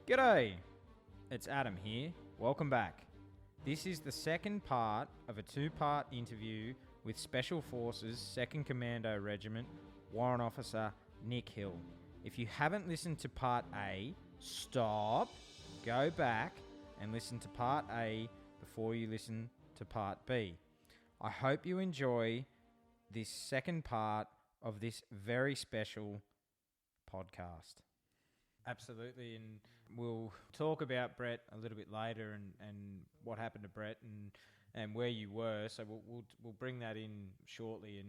G'day, it's Adam here. Welcome back. This is the second part of a two-part interview with Special Forces 2nd Commando Regiment Warrant Officer Nick Hill. If you haven't listened to part A, stop, go back and listen to part A before you listen to part B. I hope you enjoy this second part of this very special podcast. Absolutely, and we'll talk about Brett a little bit later and what happened to Brett and where you were. So we'll bring that in shortly.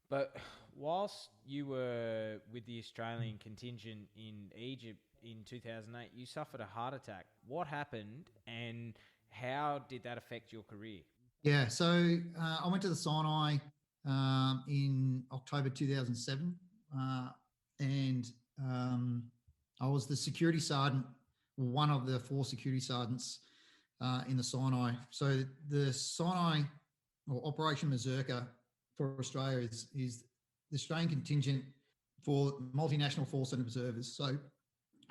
But whilst you were with the Australian contingent in Egypt in 2008, you suffered a heart attack. What happened, and how did that affect your career? Yeah, so I went to the Sinai in October 2007, and I was the security sergeant, one of the 4 security sergeants in the Sinai. So the Sinai, or Operation Mazurka for Australia, is the Australian contingent for multinational force and observers. So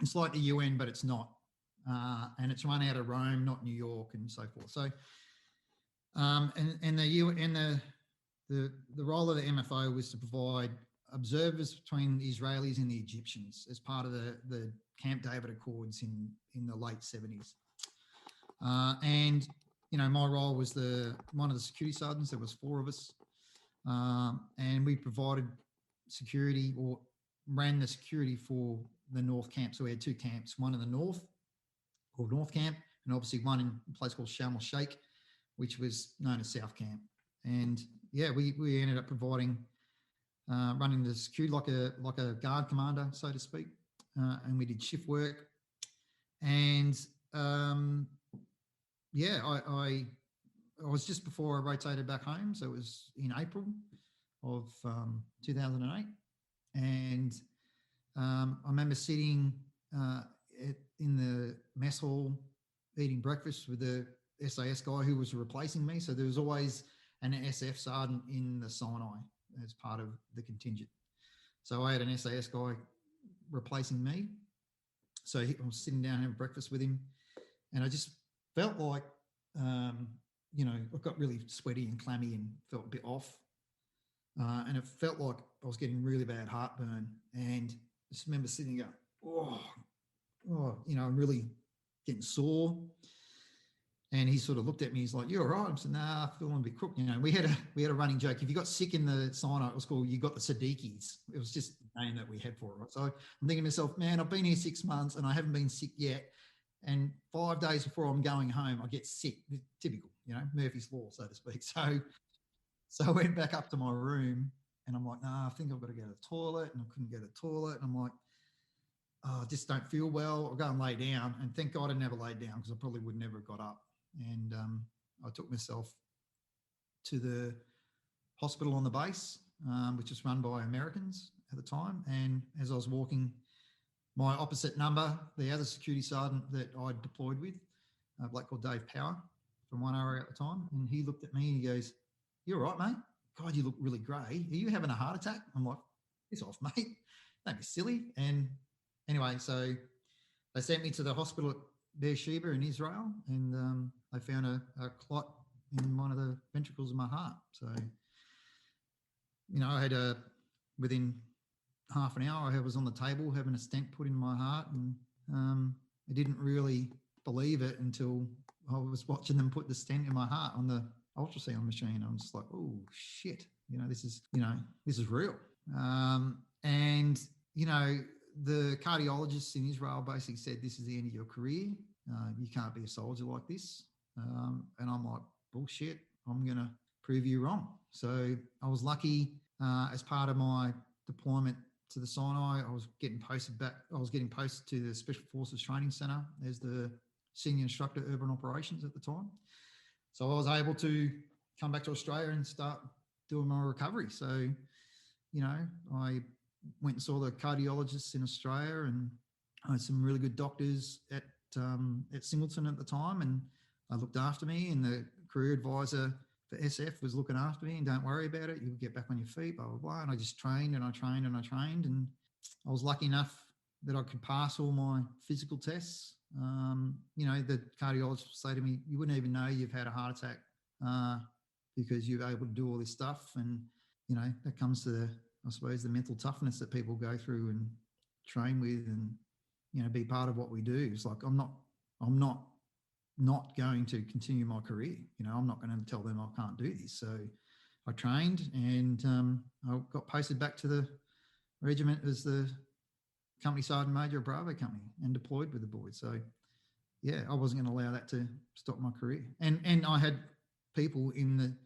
it's like the UN, but it's not. And it's run out of Rome, not New York, and so forth. So and the role of the MFO was to provide observers between the Israelis and the Egyptians as part of the Camp David Accords in the late 70s. And, you know, my role was one of the security sergeants. There was 4 of us. And we provided security, or ran the security for the North Camp. So we had 2 camps, one in the North, called North Camp, and obviously one in a place called Sharm el-Sheikh, which was known as South Camp. And yeah, we ended up providing, running the security like a guard commander, so to speak. And we did shift work. And yeah, I was just before I rotated back home. So it was in April of 2008. And I remember sitting in the mess hall eating breakfast with the SAS guy who was replacing me. So there was always an SF sergeant in the Sinai as part of the contingent. So I had an SAS guy replacing me. So I was sitting down having breakfast with him, and I just felt like, you know, I got really sweaty and clammy and felt a bit off. And it felt like I was getting really bad heartburn. And I just remember sitting there, oh, you know, I'm really getting sore. And he sort of looked at me. He's like, "You're all right." I said, "Nah, I feel a bit crook." You know, we had a running joke. If you got sick in the Sinai, it was called, you got the Siddiquis. It was just the name that we had for it. Right? So I'm thinking to myself, man, I've been here 6 months and I haven't been sick yet. And 5 days before I'm going home, I get sick. Typical, you know, Murphy's Law, so to speak. So I went back up to my room and I'm like, "Nah, I think I've got to go to the toilet." And I couldn't go to the toilet. And I'm like, "Oh, I just don't feel well." I'll go and lay down. And thank God I never laid down, because I probably would never have got up. And I took myself to the hospital on the base, which was run by Americans at the time. And as I was walking, my opposite number, the other security sergeant that I deployed with, a bloke called Dave Power from 1RA at the time, and he looked at me and he goes, "You all right, mate? God, you look really grey. Are you having a heart attack?" I'm like, "Piss off, mate. Don't be silly." And anyway, so they sent me to the hospital at Beersheba in Israel, and they found a clot in one of the ventricles of my heart. So, you know, I had within half an hour, I was on the table having a stent put in my heart, and I didn't really believe it until I was watching them put the stent in my heart on the ultrasound machine. I'm just like, "Oh shit, you know, this is real." And you know, the cardiologists in Israel basically said, "This is the end of your career. You can't be a soldier like this." And I'm like, "Bullshit, I'm going to prove you wrong." So I was lucky, as part of my deployment to the Sinai, I was getting posted to the Special Forces Training Centre as the senior instructor urban operations at the time. So I was able to come back to Australia and start doing my recovery. So, you know, I went and saw the cardiologists in Australia, and I had some really good doctors at Singleton at the time, and they looked after me, and the career advisor for SF was looking after me, and "Don't worry about it, you'll get back on your feet, blah, blah, blah." And I just trained and I trained and I trained, and I was lucky enough that I could pass all my physical tests. The cardiologist would say to me, "You wouldn't even know you've had a heart attack because you're able to do all this stuff." And that comes to I suppose the mental toughness that people go through and train with, and be part of what we do. It's like I'm not going to continue my career. I'm not going to tell them I can't do this. So I trained, and I got posted back to the regiment as the company sergeant major of Bravo Company and deployed with the boys. So yeah, I wasn't going to allow that to stop my career. And I had people in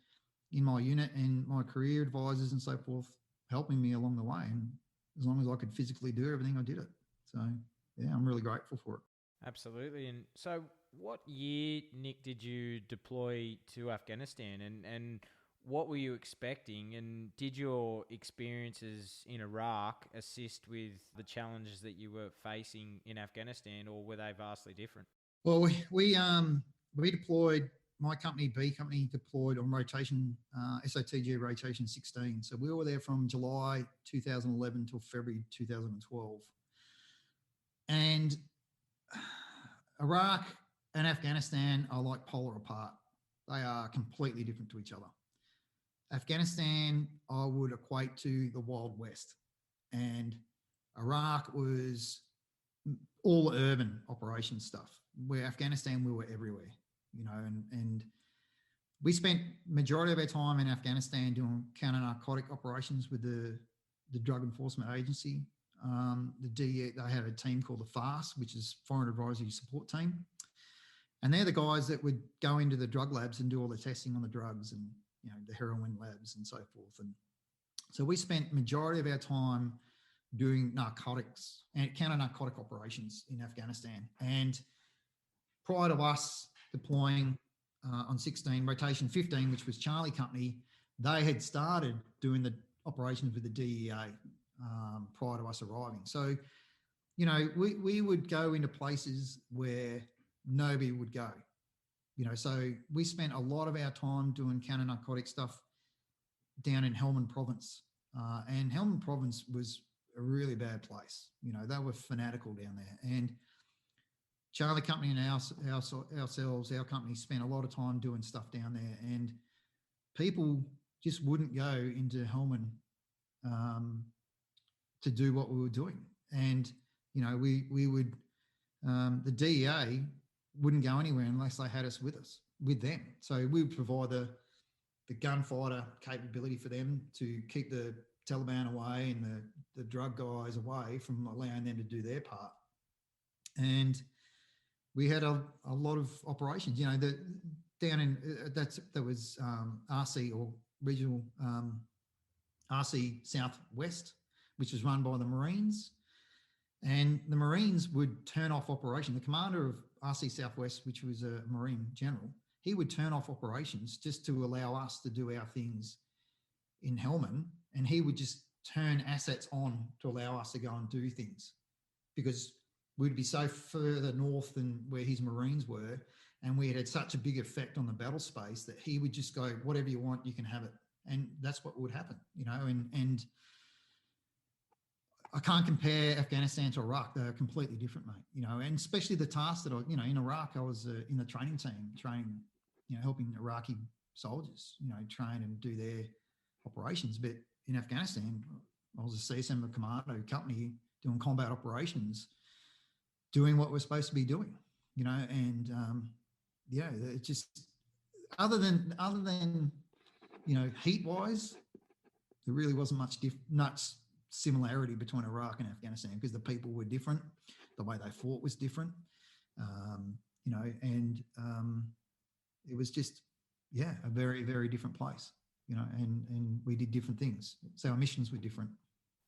my unit and my career advisors and so forth helping me along the way. And as long as I could physically do everything, I did it. So yeah, I'm really grateful for it. Absolutely. And so what year, Nick, did you deploy to Afghanistan, and what were you expecting, and did your experiences in Iraq assist with the challenges that you were facing in Afghanistan, or were they vastly different? Well, we deployed. My company, B Company, deployed on rotation, SOTG rotation 16. So we were there from July 2011 till February 2012. And Iraq and Afghanistan are like polar apart. They are completely different to each other. Afghanistan, I would equate to the Wild West, and Iraq was all urban operation stuff. Where Afghanistan, we were everywhere, and we spent majority of our time in Afghanistan doing counter-narcotic operations with the Drug Enforcement Agency. The DEA, they had a team called the FAST, which is Foreign Advisory Support Team. And they're the guys that would go into the drug labs and do all the testing on the drugs and, the heroin labs and so forth. And so we spent majority of our time doing narcotics and counter-narcotic operations in Afghanistan. And prior to us deploying on 16, rotation 15, which was Charlie Company, they had started doing the operations with the DEA prior to us arriving. So, we would go into places where nobody would go. So we spent a lot of our time doing counter-narcotic stuff down in Helmand Province. And Helmand Province was a really bad place. They were fanatical down there. And Charlie Company and ourselves, our company, spent a lot of time doing stuff down there. And people just wouldn't go into Helmand to do what we were doing. And, we would, the DEA wouldn't go anywhere unless they had us with them. So we would provide the gunfighter capability for them to keep the Taliban away and the drug guys away from allowing them to do their part. And we had a lot of operations, down in, that was RC or regional RC Southwest, which was run by the Marines. And the Marines would turn off operation. The commander of RC Southwest, which was a Marine general, he would turn off operations just to allow us to do our things in Helmand. And he would just turn assets on to allow us to go and do things, because we'd be so further north than where his Marines were. And we had such a big effect on the battle space that he would just go, whatever you want, you can have it. And that's what would happen, and I can't compare Afghanistan to Iraq. They're completely different, mate, and especially the tasks that in Iraq, I was in the training team, helping Iraqi soldiers, train and do their operations. But in Afghanistan, I was a CSM of Commando Company doing combat operations, doing what we're supposed to be doing, and it just, other than heat wise, there really wasn't much similarity between Iraq and Afghanistan, because the people were different, the way they fought was different, and it was just, a very, very different place, and we did different things. So our missions were different.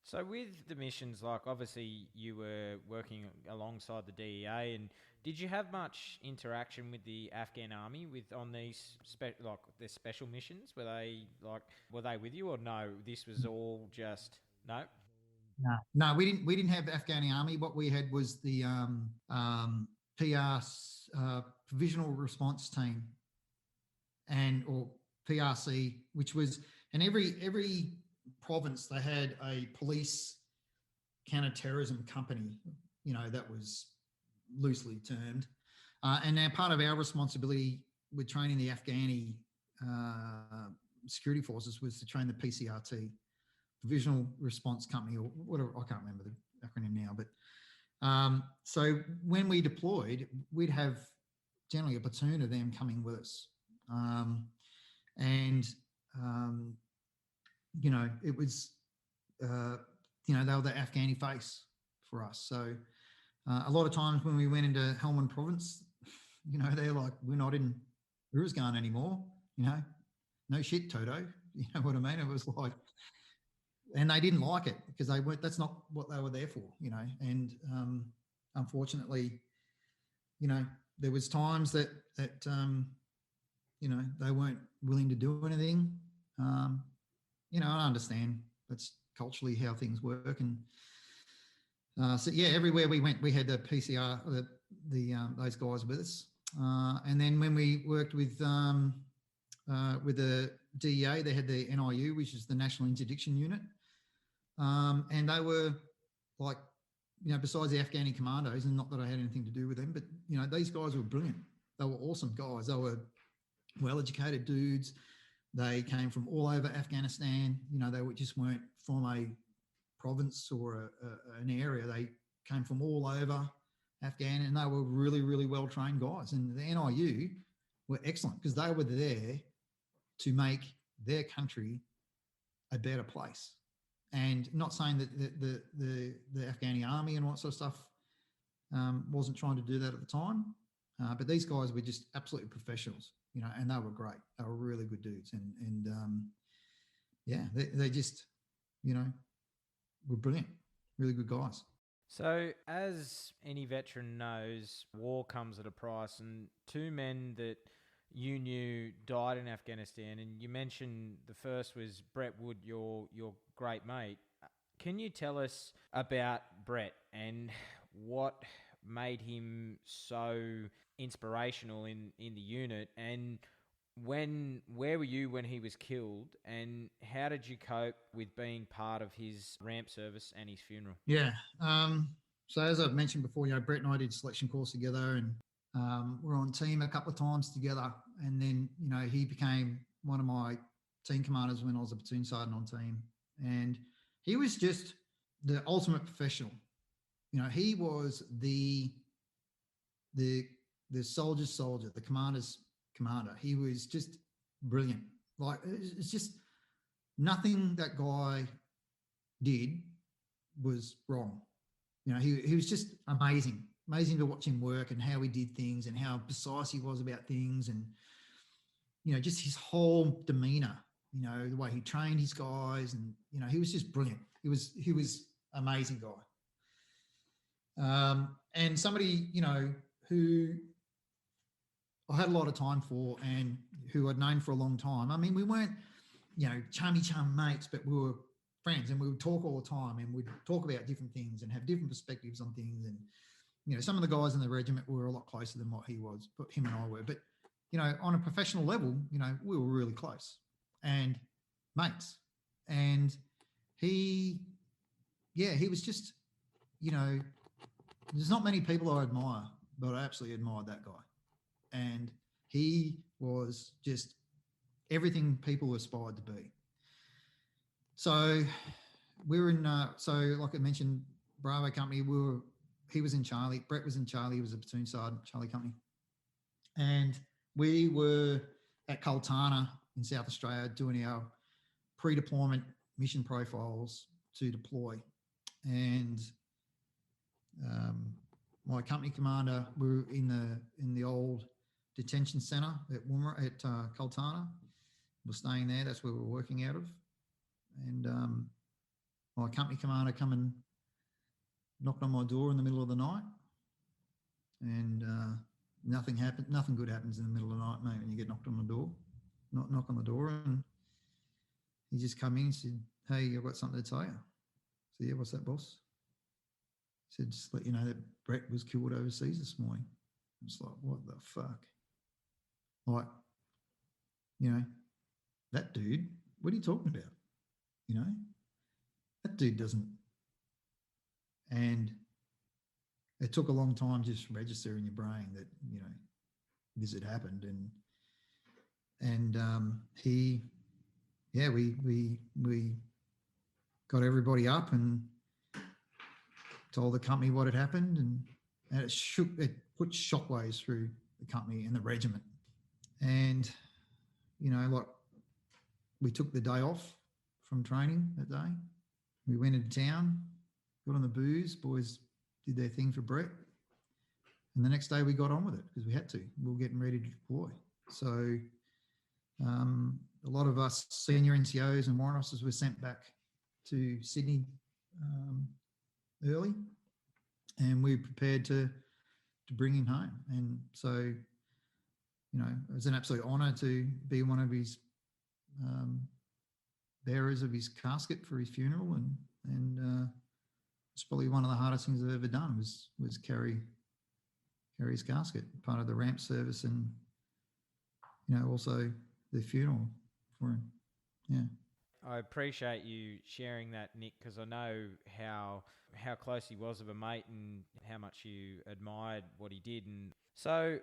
So with the missions, obviously you were working alongside the DEA, and did you have much interaction with the Afghan Army on these the special missions? Were they with you, or no? This was all just no. No, we didn't have Afghan Army. What we had was the Provisional Response Team, or PRC, which was, and every province they had a police counter-terrorism company, that was loosely termed. And now part of our responsibility with training the Afghani security forces was to train the PCRT, Provisional Response Company, or whatever, I can't remember the acronym now. But so when we deployed, we'd have generally a platoon of them coming with us. It was, they were the Afghani face for us. So a lot of times when we went into Helmand province, they're like, we're not in Uruzgan anymore, no shit, Toto. You know what I mean? It was like, and they didn't like it because that's not what they were there for, and unfortunately, there was times that they weren't willing to do anything. I understand that's culturally how things work. And so, yeah, everywhere we went, we had the PCR, those guys with us. And then when we worked with the DEA, they had the NIU, which is the National Interdiction Unit. And they were like, besides the Afghani commandos, and not that I had anything to do with them, but, these guys were brilliant. They were awesome guys. They were well-educated dudes. They came from all over Afghanistan. They just weren't from a province or an area. They came from all over Afghan, and they were really, really well-trained guys. And the NIU were excellent because they were there to make their country a better place. And not saying that the Afghani Army and all that sort of stuff wasn't trying to do that at the time, but these guys were just absolutely professionals, and they were great. They were really good dudes, and they just, were brilliant, really good guys. So, as any veteran knows, war comes at a price, and two men that you knew died in Afghanistan, and you mentioned the first was Brett Wood, your great mate. Can you tell us about Brett and what made him so inspirational in the unit, and where were you when he was killed, and how did you cope with being part of his ramp service and his funeral? Yeah. So as I've mentioned before, Brett and I did selection course together, and we're on team a couple of times together. And then, he became one of my team commanders when I was a platoon sergeant on team. And he was just the ultimate professional. He was the soldier's soldier, the commander's commander. He was just brilliant. Like, it's just nothing that guy did was wrong. He was just amazing to watch him work and how he did things and how precise he was about things, and just his whole demeanor, the way he trained his guys, and he was just brilliant. He was amazing guy. And somebody who I had a lot of time for and who I'd known for a long time. I mean, we weren't chum mates, but we were friends, and we would talk all the time, and we'd talk about different things and have different perspectives on things. And some of the guys in the regiment were a lot closer than what he was, but him and I were. But on a professional level, we were really close and mates. And he was just, there's not many people I admire, but I absolutely admired that guy. And he was just everything people aspired to be. So we were in, like I mentioned, Bravo Company, he was in Charlie, Brett was in Charlie, he was a platoon sergeant, Charlie Company. And we were at Kultana in South Australia doing our pre-deployment mission profiles to deploy. And my company commander, we were in the old detention centre at Kultana. We're staying there, that's where we were working out of. And my company commander come and knocked on my door in the middle of the night, and nothing happened. Nothing good happens in the middle of the night, mate, when you get knocked on the door. Knock on the door, and he just come in and said, "Hey, I've got something to tell you." I said, "Yeah, what's that, boss?" He said, "Just let you know that Brett was killed overseas this morning." I was like, "What the fuck?" Like, that dude, what are you talking about? That dude doesn't And it took a long time to just register in your brain that, you know, this had happened. And we got everybody up and told the company what had happened, and it put shockwaves through the company and the regiment. And, you know, like, we took the day off from training that day. We went into town, got on the booze, boys did their thing for Brett. And the next day we got on with it because we had to. We were getting ready to deploy. So a lot of us senior NCOs and warrant officers were sent back to Sydney early, and we were prepared to bring him home. And so, you know, it was an absolute honour to be one of his bearers of his casket for his funeral, and it's probably one of the hardest things I've ever done was carry his casket, part of the ramp service, and, you know, also the funeral for him. Yeah. I appreciate you sharing that, Nick, because I know how close he was of a mate and how much you admired what he did. And so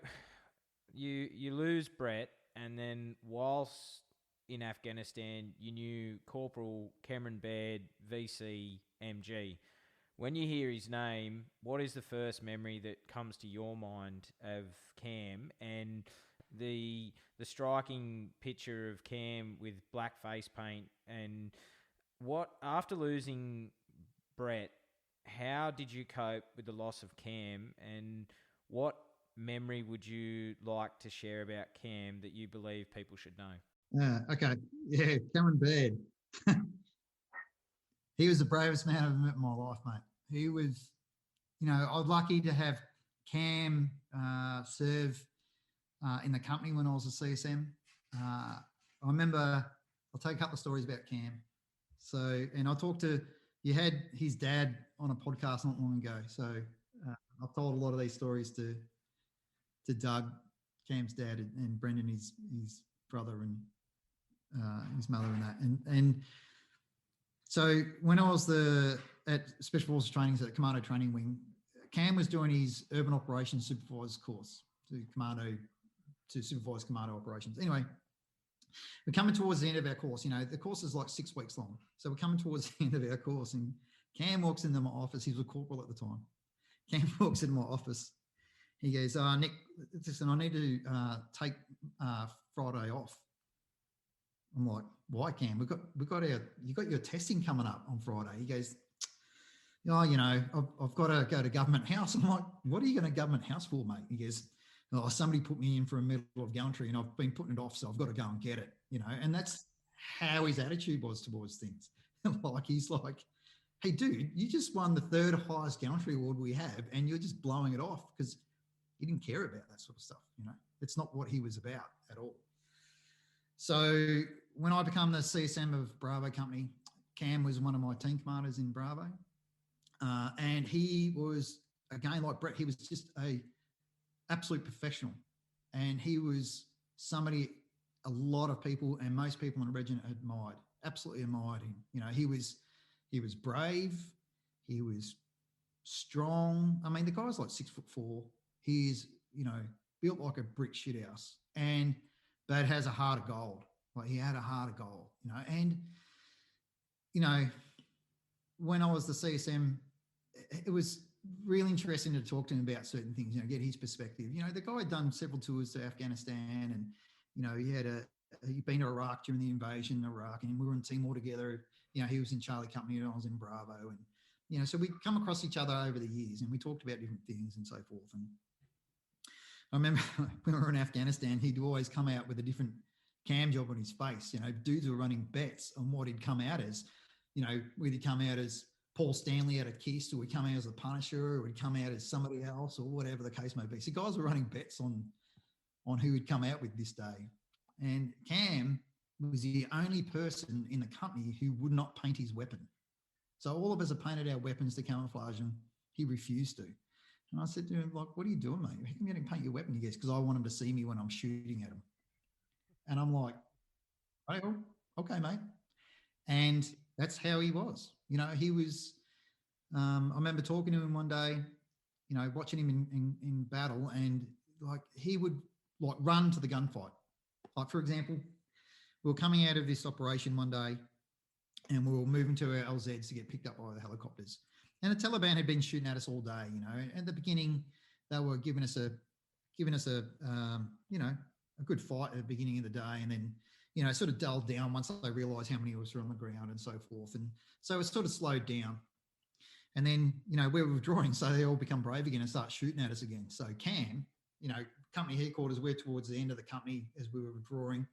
you lose Brett, and then whilst in Afghanistan, you knew Corporal Cameron Baird, VC MG. When you hear his name, what is the first memory that comes to your mind of Cam, and the striking picture of Cam with black face paint? And what, after losing Brett, how did you cope with the loss of Cam, and what memory would you like to share about Cam that you believe people should know? Okay. Yeah, Cameron Baird. He was the bravest man I've met in my life, mate. He was, you know, I was lucky to have Cam serve in the company when I was a CSM. I remember, I'll tell you a couple of stories about Cam. So, and I talked to, you had his dad on a podcast not long ago. So I've told a lot of these stories to Doug, Cam's dad, and Brendan, his brother, and his mother, and that. And so when I was at Special Forces Training, at the Commando Training Wing, Cam was doing his Urban Operations Supervisor course to supervise commando operations. Anyway, we're coming towards the end of our course. You know, the course is like 6 weeks long. So we're coming towards the end of our course, and Cam walks into my office. He was a corporal at the time. Cam walks into my office. He goes, Nick, listen, I need to take Friday off. I'm like, why, Cam? You got your testing coming up on Friday. He goes, oh, you know, I've got to go to Government House. I'm like, what are you going to Government House for, mate? He goes, oh, somebody put me in for a medal of gallantry and I've been putting it off, so I've got to go and get it, you know. And that's how his attitude was towards things. Like, he's like, hey, dude, you just won the 3rd highest gallantry award we have, and you're just blowing it off because he didn't care about that sort of stuff, you know. It's not what he was about at all. So when I became the CSM of Bravo Company, Cam was one of my team commanders in Bravo. And he was, again, like Brett, he was just a absolute professional. And he was somebody a lot of people and most people in the regiment admired, absolutely admired him. You know, he was brave. He was strong. I mean, the guy's like 6'4". He's, you know, built like a brick shithouse, but has a heart of gold. Like, he had a heart of gold, you know. And, you know, when I was the CSM, it was really interesting to talk to him about certain things, you know, get his perspective. You know, the guy had done several tours to Afghanistan, and, you know, he'd been to Iraq during the invasion of Iraq, and we were in Timor together. You know, he was in Charlie Company and I was in Bravo. And, you know, so we come across each other over the years and we talked about different things and so forth. And I remember when we were in Afghanistan, he'd always come out with a different cam job on his face. You know, dudes were running bets on what he'd come out as. You know, whether he'd come out as Paul Stanley out of KISS, or he'd come out as a Punisher, or he'd come out as somebody else, or whatever the case may be. So guys were running bets on who he'd come out with this day. And Cam was the only person in the company who would not paint his weapon. So all of us have painted our weapons to camouflage them. He refused to. And I said to him, like, what are you doing, mate? How come you didn't paint your weapon? He goes, because I want him to see me when I'm shooting at him. And I'm like, oh, okay, mate. And that's how he was. You know, he was I remember talking to him one day, watching him in battle, and like he would like run to the gunfight. Like for example, we were coming out of this operation one day, and we were moving to our LZs to get picked up by the helicopters. And the Taliban had been shooting at us all day. At the beginning, they were giving us a a good fight at the beginning of the day, and then sort of dulled down once they realised how many of us were on the ground and so forth. And so it sort of slowed down. And then, we were withdrawing, so they all become brave again and start shooting at us again. So Cam, company headquarters, we're towards the end of the company as we were withdrawing.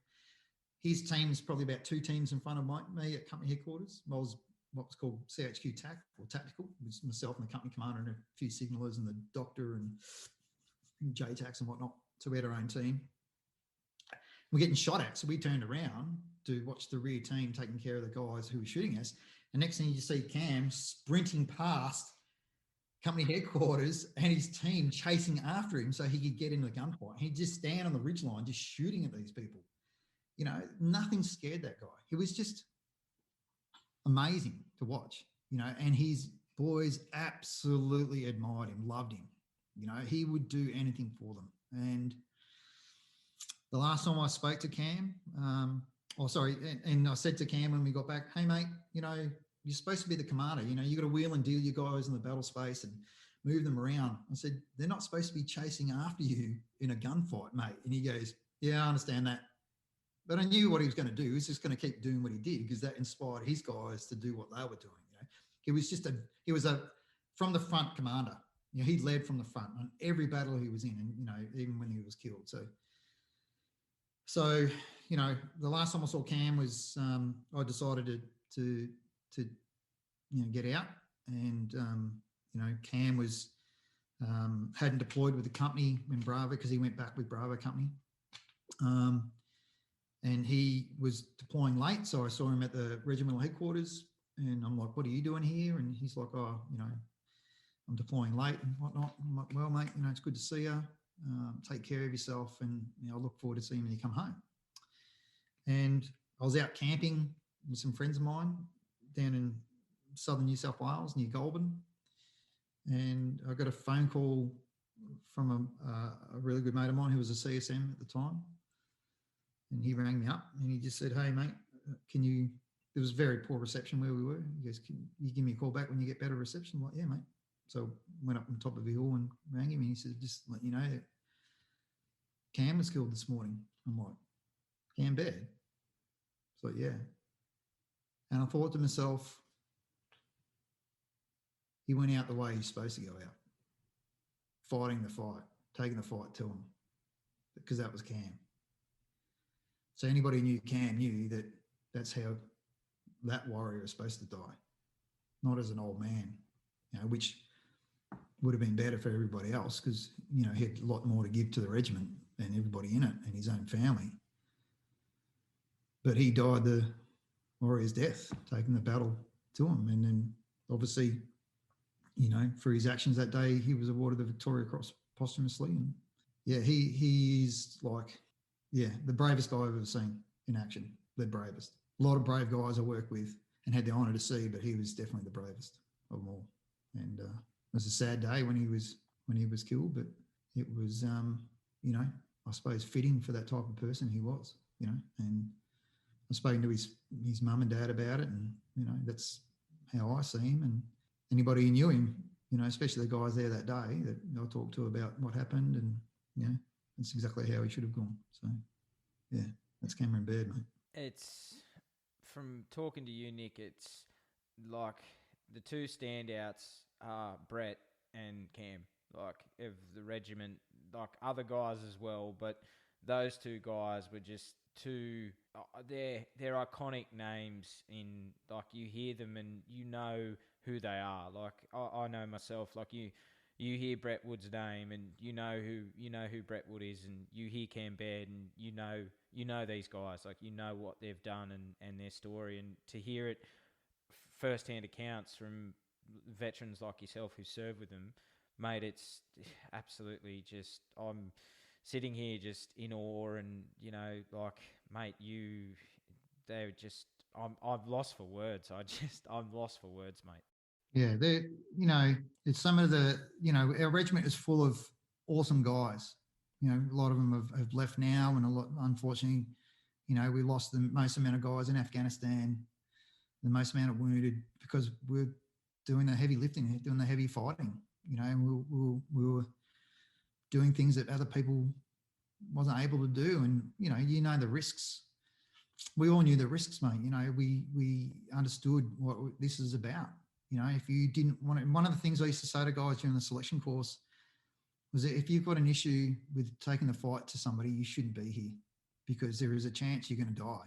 His team's probably about 2 teams in front of me at company headquarters. I was what was called CHQ TAC or tactical. It was myself and the company commander and a few signalers and the doctor and JTACs and whatnot. So we had our own team. We're getting shot at, so we turned around to watch the rear team taking care of the guys who were shooting us. And next thing you see Cam sprinting past company headquarters and his team chasing after him so he could get into the gunfight. He'd just stand on the ridgeline just shooting at these people. Nothing scared that guy. He was just amazing to watch, and his boys absolutely admired him, loved him. He would do anything for them. And the last time I spoke to Cam, and I said to Cam when we got back, hey, mate, you're supposed to be the commander. You got to wheel and deal your guys in the battle space and move them around. I said, they're not supposed to be chasing after you in a gunfight, mate. And he goes, yeah, I understand that. But I knew what he was going to do. He was just going to keep doing what he did because that inspired his guys to do what they were doing. He was a from the front commander. He led from the front on every battle he was in, and even when he was killed. So the last time I saw Cam was I decided to get out, and Cam was hadn't deployed with the company in Bravo because he went back with Bravo company. And he was deploying late, so I saw him at the regimental headquarters, and I'm like, what are you doing here? And he's like, oh, I'm deploying late and whatnot. I'm like, well, mate, it's good to see you. Take care of yourself, and I look forward to seeing you when you come home. And I was out camping with some friends of mine down in southern New South Wales near Goulburn, and I got a phone call from a really good mate of mine who was a CSM at the time. And he rang me up and he just said, hey, mate, there was very poor reception where we were. He goes, can you give me a call back when you get better reception? I'm like, yeah, mate. So I went up on top of the hill and rang him, and he said, just let you know that Cam was killed this morning. I'm like, Cam Baird? So yeah. And I thought to myself, he went out the way he's supposed to go out, fighting the fight, taking the fight to him, because that was Cam. So anybody who knew Cam knew that that's how that warrior is supposed to die, not as an old man, which would have been better for everybody else because, he had a lot more to give to the regiment and everybody in it and his own family. But he died the warrior's death, taking the battle to him. And then obviously, for his actions that day, he was awarded the Victoria Cross posthumously. And yeah, he's like, the bravest guy I've ever seen in action, the bravest. A lot of brave guys I work with and had the honour to see, but he was definitely the bravest of them all. And it was a sad day when he was killed, but it was, I suppose fitting for that type of person he was, and I've spoken to his mum and dad about it, and, that's how I see him. And anybody who knew him, especially the guys there that day that I talked to about what happened, and, that's exactly how he should have gone. So, yeah, that's Cameron Baird, mate. It's, from talking to you, Nick, it's like the two standouts are Brett and Cam, like of the regiment, like other guys as well, but those two guys were just two, they're iconic names in, like, you hear them and you know who they are. Like, I know myself, like you hear Brett Wood's name and you know who Brett Wood is, and you hear Cam Baird and you know these guys, like you know what they've done and their story, and to hear it first-hand accounts from veterans like yourself who served with them, mate, it's absolutely just, I'm sitting here just in awe, and like, mate, they're just, I'm lost for words. I'm lost for words, mate. Yeah, it's some of the, our regiment is full of awesome guys. A lot of them have left now, and a lot, unfortunately, we lost the most amount of guys in Afghanistan, the most amount of wounded, because we're doing the heavy lifting, doing the heavy fighting, and we were doing things that other people wasn't able to do. And, the risks. We all knew the risks, mate. We understood what this is about. If you didn't want it, one of the things I used to say to guys during the selection course was that if you've got an issue with taking the fight to somebody, you shouldn't be here, because there is a chance you're going to die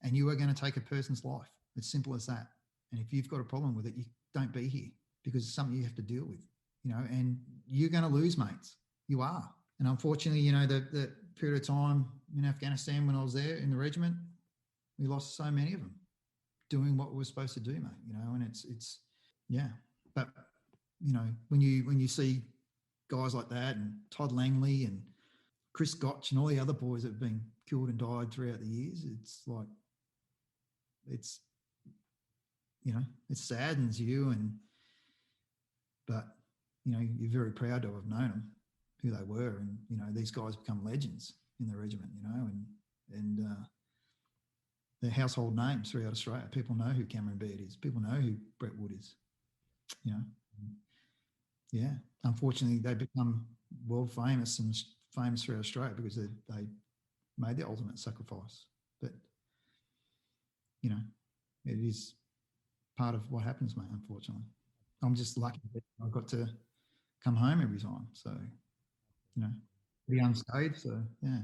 and you are going to take a person's life. It's simple as that. And if you've got a problem with it, you don't be here, because it's something you have to deal with, and you're going to lose mates. You are. And unfortunately, the period of time in Afghanistan when I was there in the regiment, we lost so many of them doing what we were supposed to do, mate, and it's, yeah. But, when you see guys like that, and Todd Langley and Chris Gotch and all the other boys that have been killed and died throughout the years, it's like, it saddens you. But, you're very proud to have known them, who they were. And, these guys become legends in the regiment, and they're household names throughout Australia. People know who Cameron Beard is. People know who Brett Wood is, Yeah. Unfortunately, they become world famous and famous throughout Australia because they made the ultimate sacrifice. But, it is part of what happens, mate, unfortunately. I'm just lucky that I got to come home every time. So, be unscathed. So, yeah.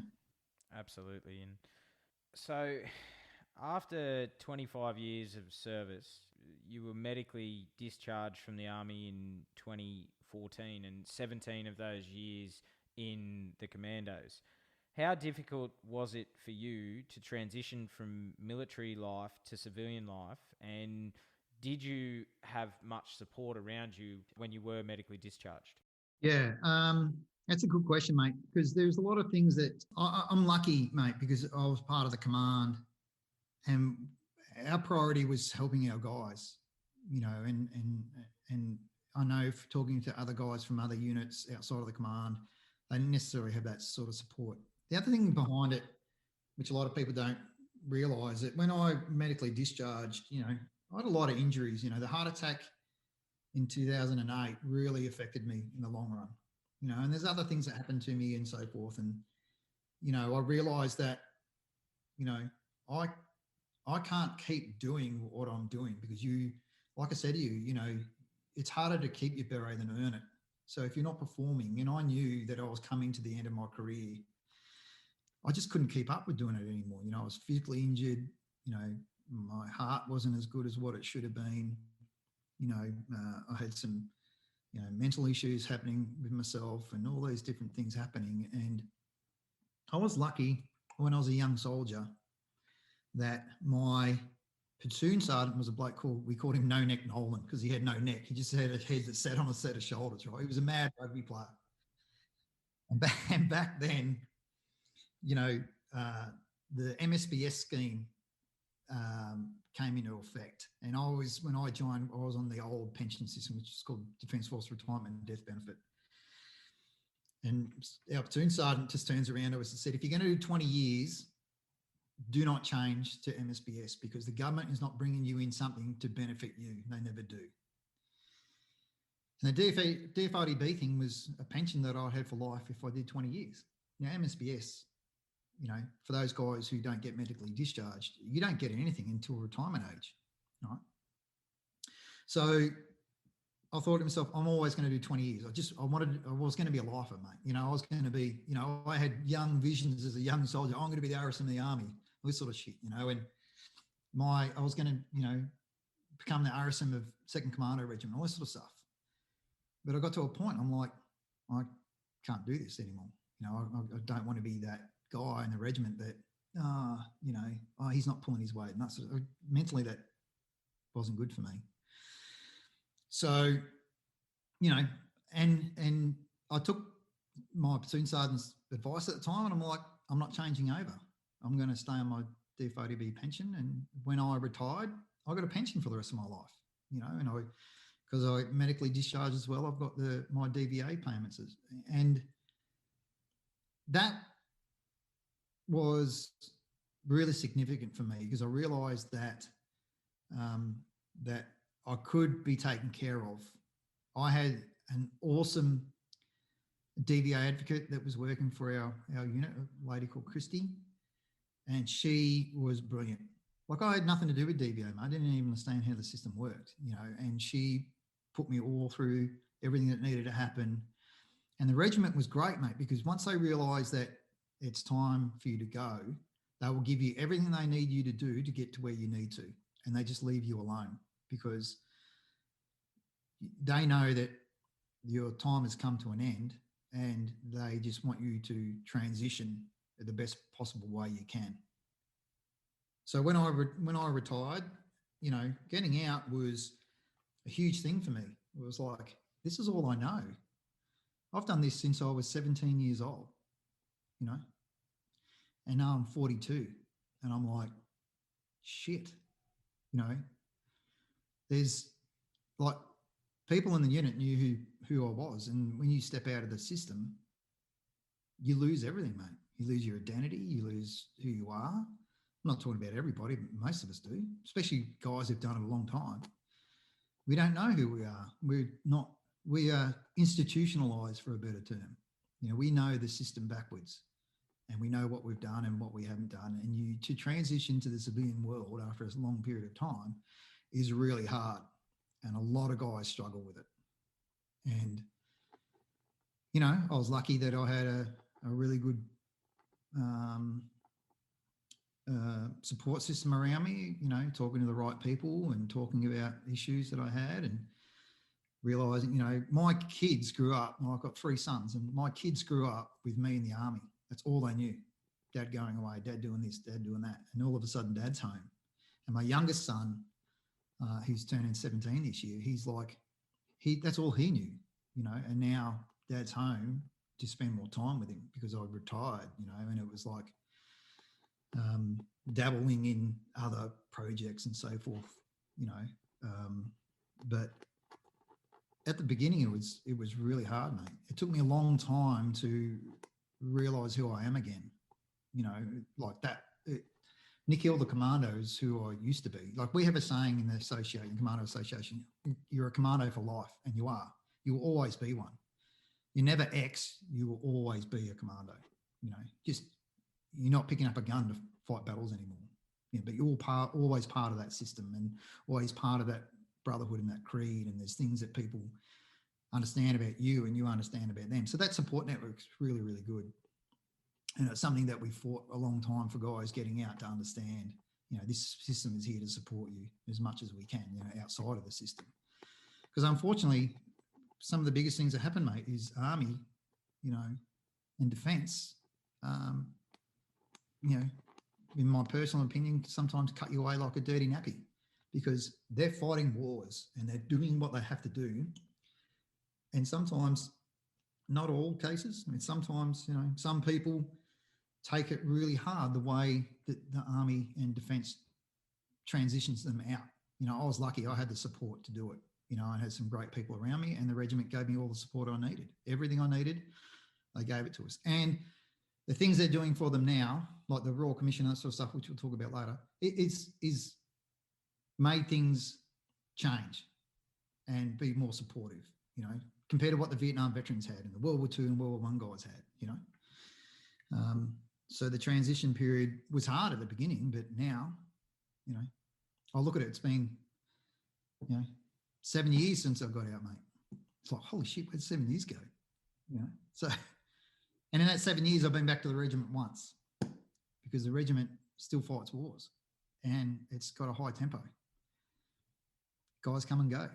Absolutely. And so, after 25 years of service, you were medically discharged from the Army in 2014, and 17 of those years in the Commandos. How difficult was it for you to transition from military life to civilian life, and did you have much support around you when you were medically discharged? Yeah, that's a good question, mate, because there's a lot of things that I'm lucky, mate, because I was part of the command, and our priority was helping our guys, and I know talking to other guys from other units outside of the command, they didn't necessarily have that sort of support. The other thing behind it, which a lot of people don't realise, that when I medically discharged, I had a lot of injuries. The heart attack in 2008 really affected me in the long run, and there's other things that happened to me and so forth. And, I realised that, I can't keep doing what I'm doing, because like I said to you, it's harder to keep your beret than earn it. So if you're not performing, and I knew that I was coming to the end of my career, I just couldn't keep up with doing it anymore. I was physically injured. My heart wasn't as good as what it should have been. I had some, mental issues happening with myself, and all these different things happening. And I was lucky when I was a young soldier that my platoon sergeant was a bloke we called him No Neck Nolan, because he had no neck. He just had a head that sat on a set of shoulders, right? He was a mad rugby player. And back then, the MSBS scheme came into effect. And when I joined, I was on the old pension system, which is called Defence Force Retirement and Death Benefit. And our platoon sergeant just turns around to us and said, if you're going to do 20 years, do not change to MSBS, because the government is not bringing you in something to benefit you. They never do. And the DFIDB thing was a pension that I had for life if I did 20 years. Now, MSBS, for those guys who don't get medically discharged, you don't get anything until retirement age, right? So I thought to myself, I'm always going to do 20 years. I was going to be a lifer, mate. I was going to be, I had young visions as a young soldier. I'm going to be the RSM of the Army, this sort of shit, and I was going to, become the RSM of 2nd Commando Regiment, all this sort of stuff. But I got to a point, I'm like, I can't do this anymore. I don't want to be that guy in the regiment that, he's not pulling his weight. And that's mentally, that wasn't good for me. So, and I took my platoon sergeant's advice at the time, and I'm like, I'm not changing over. I'm going to stay on my DFODB pension. And when I retired, I got a pension for the rest of my life, and I because I medically discharged as well. I've got my DVA payments, and that was really significant for me because I realised that that I could be taken care of. I had an awesome DVA advocate that was working for our unit, a lady called Christy, and she was brilliant. Like, I had nothing to do with DVA, mate. I didn't even understand how the system worked, and she put me all through everything that needed to happen. And the regiment was great, mate, because once they realise that it's time for you to go, they will give you everything they need you to do to get to where you need to. And they just leave you alone because they know that your time has come to an end and they just want you to transition the best possible way you can. So when I retired, getting out was a huge thing for me. It was like, this is all I know. I've done this since I was 17 years old, and now I'm 42 and I'm like, shit, there's like people in the unit knew who I was. And when you step out of the system, you lose everything, mate. You lose your identity, you lose who you are. I'm not talking about everybody, but most of us do, especially guys who've done it a long time. We don't know who we are. We are institutionalized, for a better term. We know the system backwards and we know what we've done and what we haven't done. And to transition to the civilian world after a long period of time is really hard. And a lot of guys struggle with it. And, I was lucky that I had a really good support system around me, talking to the right people and talking about issues that I had and realising, my kids grew up, I've got 3 sons, and my kids grew up with me in the army. That's all they knew. Dad going away, Dad doing this, Dad doing that. And all of a sudden, Dad's home. And my youngest son, who's turning 17 this year, he's like, that's all he knew, and now Dad's home to spend more time with him because I retired, and it was like dabbling in other projects and so forth, but at the beginning it was really hard, mate. It took me a long time to realise who I am again, like that. Nick Hill, the commando, is who I used to be. Like, we have a saying in the Commando Association, you're a commando for life, and you are. You will always be one. You're never X, you will always be a commando. Just, you're not picking up a gun to fight battles anymore. But you're always part of that system and always part of that brotherhood and that creed, and there's things that people understand about you and you understand about them. So that support network is really, really good. And it's something that we fought a long time for guys getting out to understand, this system is here to support you as much as we can, outside of the system. Because unfortunately, some of the biggest things that happen, mate, is Army, and defence, in my personal opinion, sometimes cut you away like a dirty nappy because they're fighting wars and they're doing what they have to do. And sometimes, not all cases, sometimes, some people take it really hard the way that the Army and Defence transitions them out. I was lucky. I had the support to do it. I had some great people around me, and the regiment gave me all the support I needed. Everything I needed, they gave it to us. And the things they're doing for them now, like the Royal Commission and that sort of stuff, which we'll talk about later, is made things change and be more supportive, compared to what the Vietnam veterans had and the World War II and World War I guys had, So the transition period was hard at the beginning, but now, I look at it, it's been, 7 years since I got out, mate. It's like, holy shit, where'd 7 years go? So, and in that 7 years, I've been back to the regiment once because the regiment still fights wars and it's got a high tempo. Guys come and go,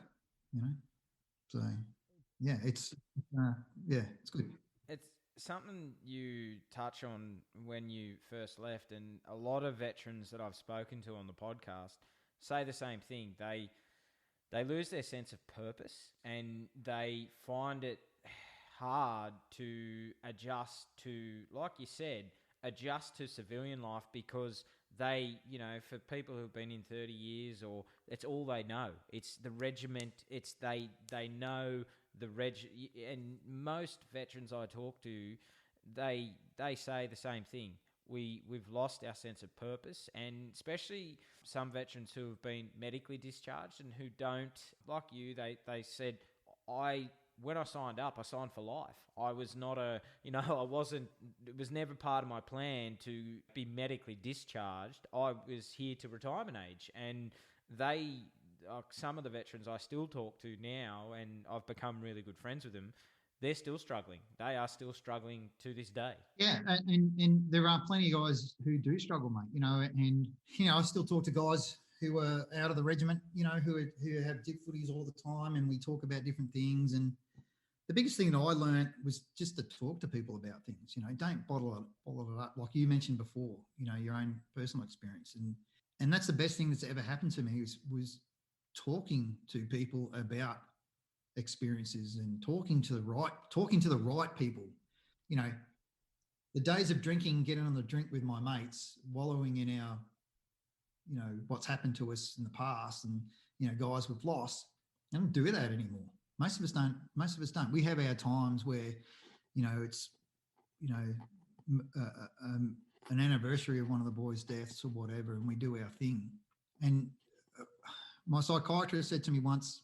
So, yeah, it's good. It's something you touch on when you first left, and a lot of veterans that I've spoken to on the podcast say the same thing. They lose their sense of purpose and they find it hard to adjust to, like you said, adjust to civilian life because they, for people who've been in 30 years, or it's all they know. It's the regiment. It's they know the and most veterans I talk to, they say the same thing. We've lost our sense of purpose, and especially some veterans who have been medically discharged and who don't, like you, they said, when I signed up, I signed for life. I was not I wasn't, it was never part of my plan to be medically discharged. I was here to retirement age. And some of the veterans I still talk to now, and I've become really good friends with them, they're still struggling. They are still struggling to this day. Yeah, and there are plenty of guys who do struggle, mate, and, I still talk to guys who are out of the regiment, who have difficulties all the time, and we talk about different things. And the biggest thing that I learned was just to talk to people about things. Don't bottle it up, like you mentioned before. Your own personal experience, and that's the best thing that's ever happened to me was talking to people about experiences and talking to the right people. The days of drinking, getting on the drink with my mates, wallowing in our, what's happened to us in the past, and guys we've lost. I don't do that anymore. Most of us don't. We have our times where, it's, an anniversary of one of the boys' deaths or whatever, and we do our thing. And my psychiatrist said to me once,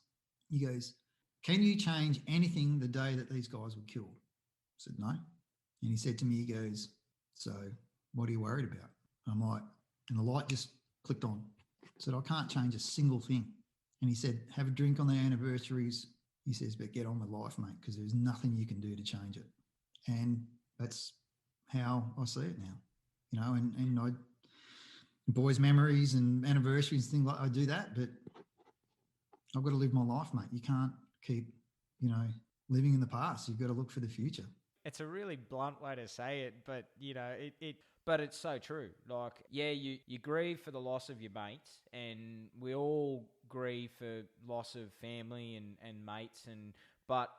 he goes, "Can you change anything the day that these guys were killed?" I said, "No." And he said to me, he goes, "So what are you worried about?" I'm like, and the light just clicked on. I said, "I can't change a single thing." And he said, "Have a drink on their anniversaries." He says, "But get on with life, mate, because there's nothing you can do to change it." And that's how I see it now, and I, boys' memories and anniversaries, things like I do that, but I've got to live my life, mate. You can't keep, living in the past. You've got to look for the future. It's a really blunt way to say it, but but it's so true. Like, yeah, you grieve for the loss of your mates, and we all grieve for loss of family and mates, but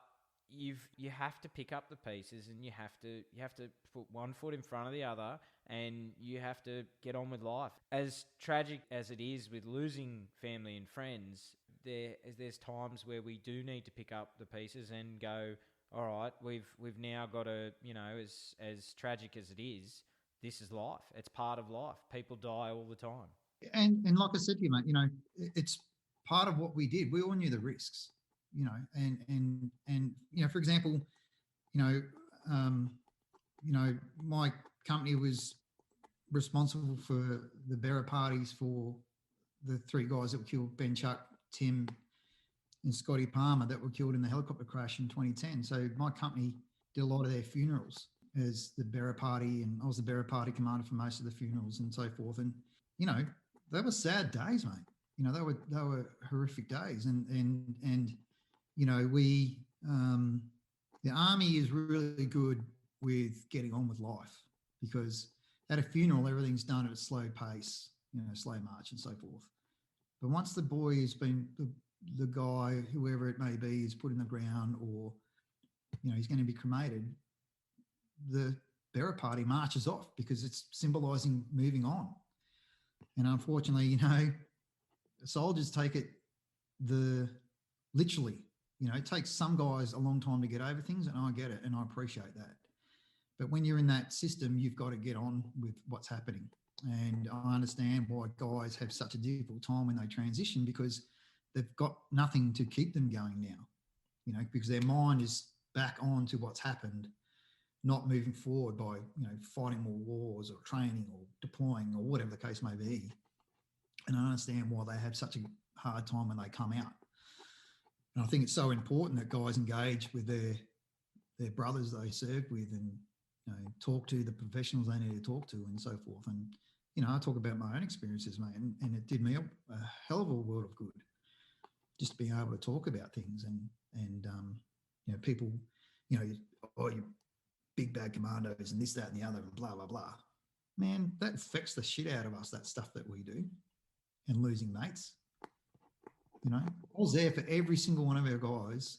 you have to pick up the pieces, and you have to put one foot in front of the other, and you have to get on with life. As tragic as it is with losing family and friends, there's times where we do need to pick up the pieces and go, all right, we've now got to, as tragic as it is, this is life. It's part of life. People die all the time. And like I said to you, mate, it's part of what we did. We all knew the risks, and for example, my company was responsible for the bearer parties for the three guys that were killed, Ben, Chuck, Tim, and Scotty Palmer, that were killed in the helicopter crash in 2010. So my company did a lot of their funerals as the bearer party, and I was the bearer party commander for most of the funerals and so forth. And they were sad days, mate. They were horrific days, and we the Army is really good with getting on with life, because at a funeral everything's done at a slow pace, slow march and so forth. But once the boy has been the guy, whoever it may be, is put in the ground, or he's going to be cremated, the bearer party marches off, because it's symbolising moving on. And unfortunately, soldiers take it literally. It takes some guys a long time to get over things, and I get it, and I appreciate that. But when you're in that system, you've got to get on with what's happening. And I understand why guys have such a difficult time when they transition, because they've got nothing to keep them going now, because their mind is back on to what's happened, not moving forward by, fighting more wars or training or deploying or whatever the case may be. And I understand why they have such a hard time when they come out. And I think it's so important that guys engage with their brothers they served with, and talk to the professionals they need to talk to, and so forth. And I talk about my own experiences, mate, and it did me a hell of a world of good, just being able to talk about things, and people, oh, you big bad commandos and this, that, and the other, and blah blah blah. Man, that affects the shit out of us, that stuff that we do, and losing mates. I was there for every single one of our guys,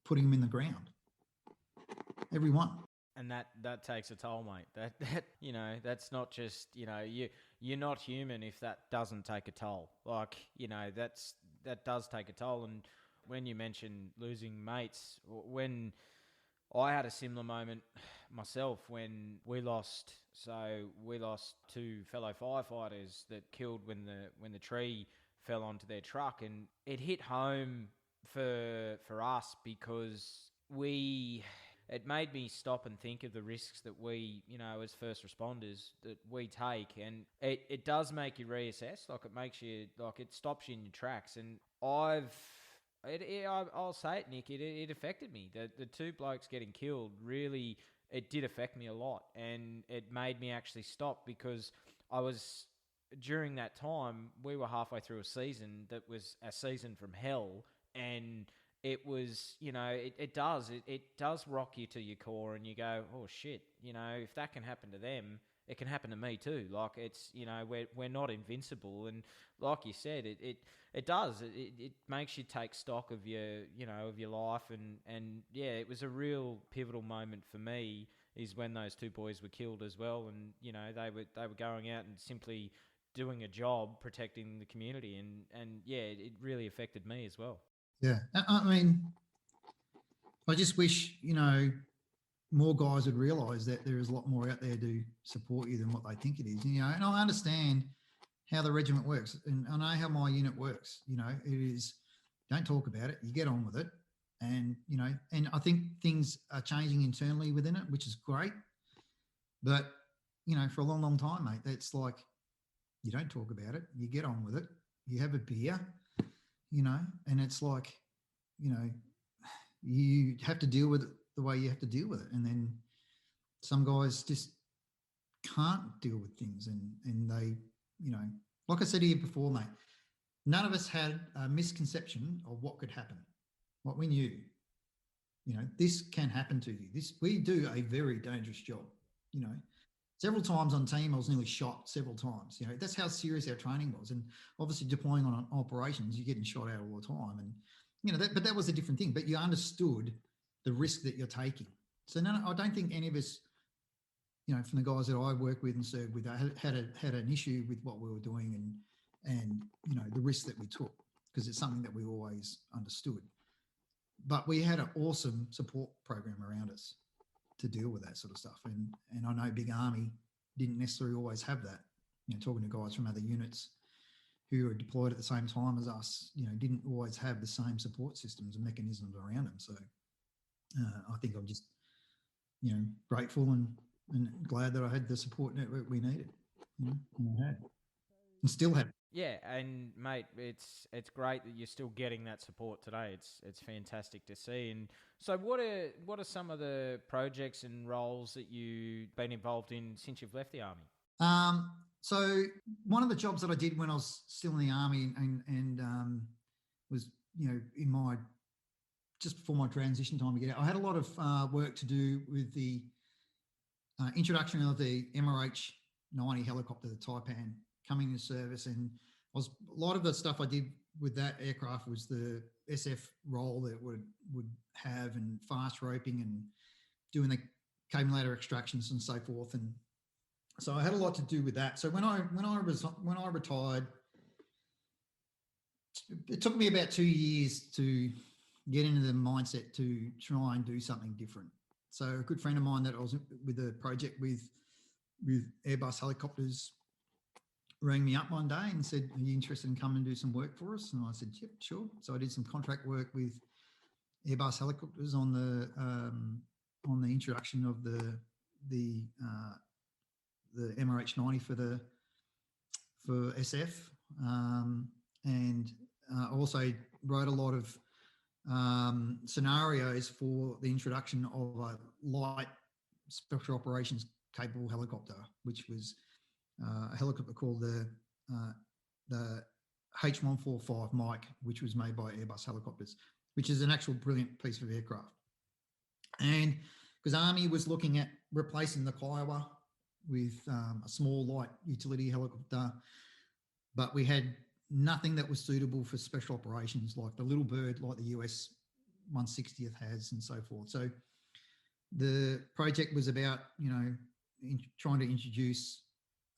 putting them in the ground. Every one. And that takes a toll, mate. That that's not just, you're not human if that doesn't take a toll. Like, that does take a toll. And when you mention losing mates, when I had a similar moment myself when we lost two fellow firefighters that killed when the tree fell onto their truck, and it hit home for us because it made me stop and think of the risks that we, as first responders, that we take. And it does make you reassess. Like, it makes you, like, it stops you in your tracks. And I'll say it, Nick, it affected me. The two blokes getting killed, really, it did affect me a lot. And it made me actually stop, because during that time, we were halfway through a season that was a season from hell. And it was, it does rock you to your core, and you go, oh shit, if that can happen to them, it can happen to me too. Like, it's, we're not invincible. And like you said, it does. It makes you take stock of your life. And yeah, it was a real pivotal moment for me, is when those two boys were killed as well. And, they were going out and simply doing a job protecting the community. And yeah, it really affected me as well. Yeah. I mean, I just wish, more guys would realise that there is a lot more out there to support you than what they think it is. And I understand how the regiment works, and I know how my unit works. It is, don't talk about it, you get on with it. And, and I think things are changing internally within it, which is great. But, for a long, long time, mate, that's like, you don't talk about it, you get on with it, you have a beer, and it's like, you have to deal with it the way you have to deal with it. And then some guys just can't deal with things, and they, like I said to you before, mate, none of us had a misconception of what could happen. What we knew, this can happen to you. We do a very dangerous job. Several times on team, I was nearly shot several times. That's how serious our training was. And obviously deploying on operations, you're getting shot out all the time. And, but that was a different thing. But you understood the risk that you're taking. So no, I don't think any of us, from the guys that I work with and served with, had an issue with what we were doing and the risk that we took, because it's something that we always understood. But we had an awesome support program around us to deal with that sort of stuff. And I know Big Army didn't necessarily always have that. Talking to guys from other units who were deployed at the same time as us, didn't always have the same support systems and mechanisms around them. So I think I'm just, grateful and glad that I had the support network we needed, and I had, and still have. Yeah, and mate, it's great that you're still getting that support today. It's fantastic to see. And so, what are some of the projects and roles that you've been involved in since you've left the Army? So one of the jobs that I did when I was still in the Army and was, in my just before my transition time to get out, I had a lot of work to do with the introduction of the MRH 90 helicopter, the Taipan, coming into service. And a lot of the stuff I did with that aircraft was the SF role that would have, and fast roping and doing the cable ladder extractions and so forth. And so I had a lot to do with that. So when I retired, it took me about 2 years to get into the mindset to try and do something different. So a good friend of mine that I was with a project with Airbus helicopters rang me up one day and said, "Are you interested in coming and do some work for us?" And I said, "Yep, sure." So I did some contract work with Airbus helicopters on the introduction of the MRH 90 for SF, and also wrote a lot of scenarios for the introduction of a light special operations capable helicopter, which was a helicopter called the H145 Mike, which was made by Airbus Helicopters, which is an actual brilliant piece of aircraft. And because Army was looking at replacing the Kiowa with a small light utility helicopter, but we had nothing that was suitable for special operations like the Little Bird, like the US 160th has, and so forth. So the project was about, trying to introduce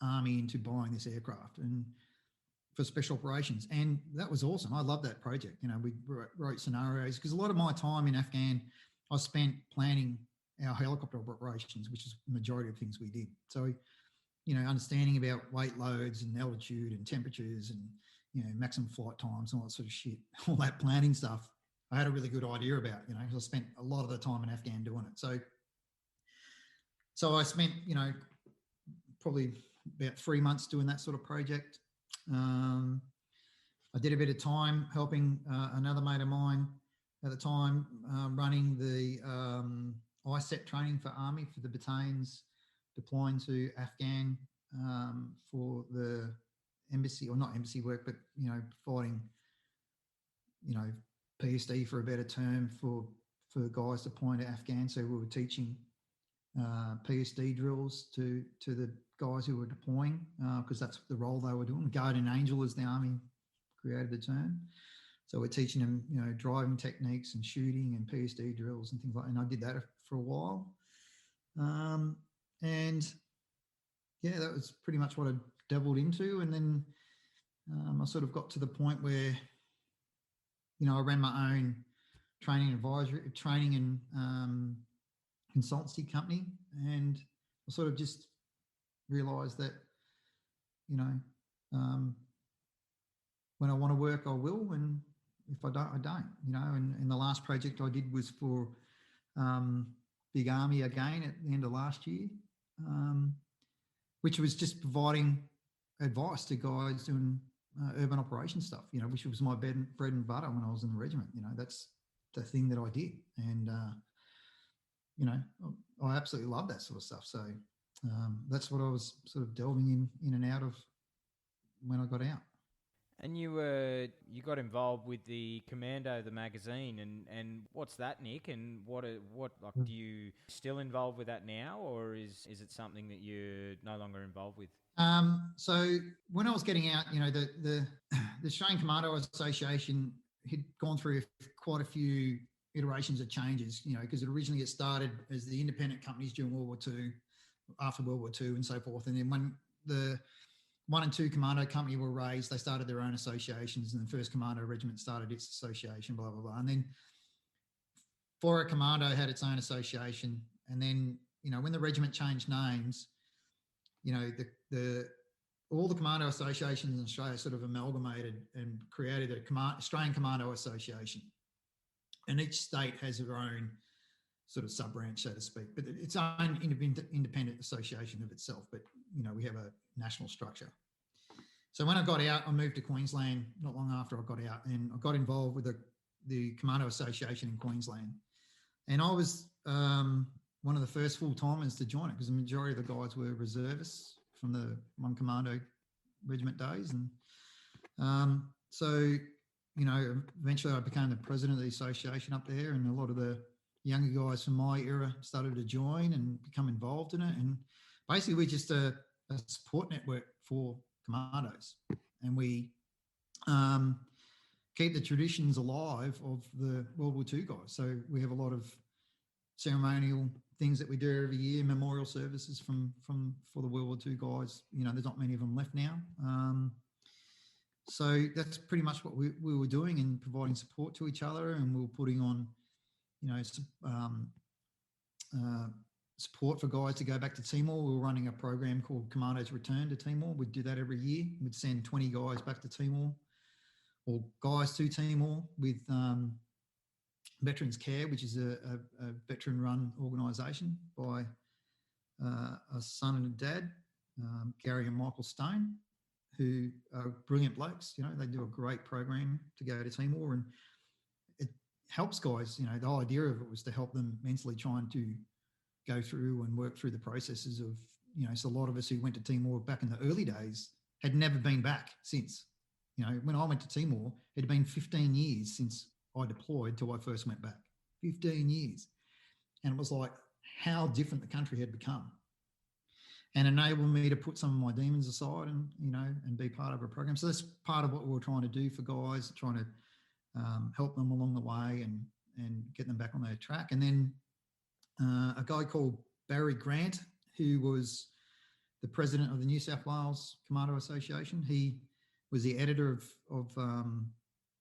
Army into buying this aircraft and for special operations. And that was awesome. I love that project. We wrote scenarios because a lot of my time in Afghan, I spent planning our helicopter operations, which is the majority of things we did. So, understanding about weight loads and altitude and temperatures and, maximum flight times and all that sort of shit, all that planning stuff, I had a really good idea about, because I spent a lot of the time in Afghan doing it. So I spent, probably about 3 months doing that sort of project. I did a bit of time helping another mate of mine at the time running the ISET training for Army for the battalions deploying to Afghan for the embassy, or not embassy work, but, providing, PSD for a better term for guys deploying to Afghan. So we were teaching PSD drills to the guys who were deploying because that's the role they were doing. Guardian Angel, as the Army created the term. So we're teaching them, driving techniques and shooting and PSD drills and things like that. And I did that for a while. And yeah, that was pretty much what I dabbled into. And then I sort of got to the point where, I ran my own training and consultancy company. And I sort of just realised that, when I want to work, I will. And if I don't, I don't, and the last project I did was for Big Army again at the end of last year, which was just providing advice to guys doing urban operation stuff, which was my bread and butter when I was in the regiment. That's the thing that I did. And, I absolutely love that sort of stuff. So that's what I was sort of delving in and out of when I got out. And you got involved with the Commando, the magazine, and what's that, Nick? And what do you still involved with that now, or is it something that you're no longer involved with? So when I was getting out, the Australian Commando Association had gone through quite a few iterations of changes, because originally it started as the independent companies during World War II, after World War II and so forth. And then when the 1 and 2 Commando Company were raised, they started their own associations, and the 1st Commando Regiment started its association, blah, blah, blah. And then 4 Commando had its own association. And then, when the regiment changed names, all the Commando associations in Australia sort of amalgamated and created a Australian Commando Association. And each state has their own sort of sub-branch, so to speak, but its own independent association of itself. But, we have a national structure. So when I got out, I moved to Queensland not long after I got out, and I got involved with the Commando Association in Queensland. And I was one of the first full-timers to join it, because the majority of the guys were reservists from the 1 Commando Regiment days. And so, eventually I became the president of the association up there, and a lot of the younger guys from my era started to join and become involved in it. And basically we're just a support network for commandos, and we keep the traditions alive of the World War II guys. So we have a lot of ceremonial things that we do every year, memorial services for the World War II guys. There's not many of them left now. So that's pretty much what we were doing, and providing support to each other. And we were putting on, support for guys to go back to Timor. We were running a program called Commando's Return to Timor. We'd do that every year. We'd send 20 guys back to Timor, or guys to Timor, with Veterans Care, which is a veteran-run organisation by a son and a dad, Gary and Michael Stone, who are brilliant blokes. They do a great program to go to Timor, and it helps guys. The whole idea of it was to help them mentally, trying to go through and work through the processes of, so a lot of us who went to Timor back in the early days had never been back since. When I went to Timor, it had been 15 years since I deployed till I first went back. 15 years. And it was like how different the country had become, and enabled me to put some of my demons aside and, and be part of a program. So that's part of what we're trying to do for guys, trying to help them along the way and get them back on their track. And then a guy called Barry Grant, who was the president of the New South Wales Commando Association. He was the editor of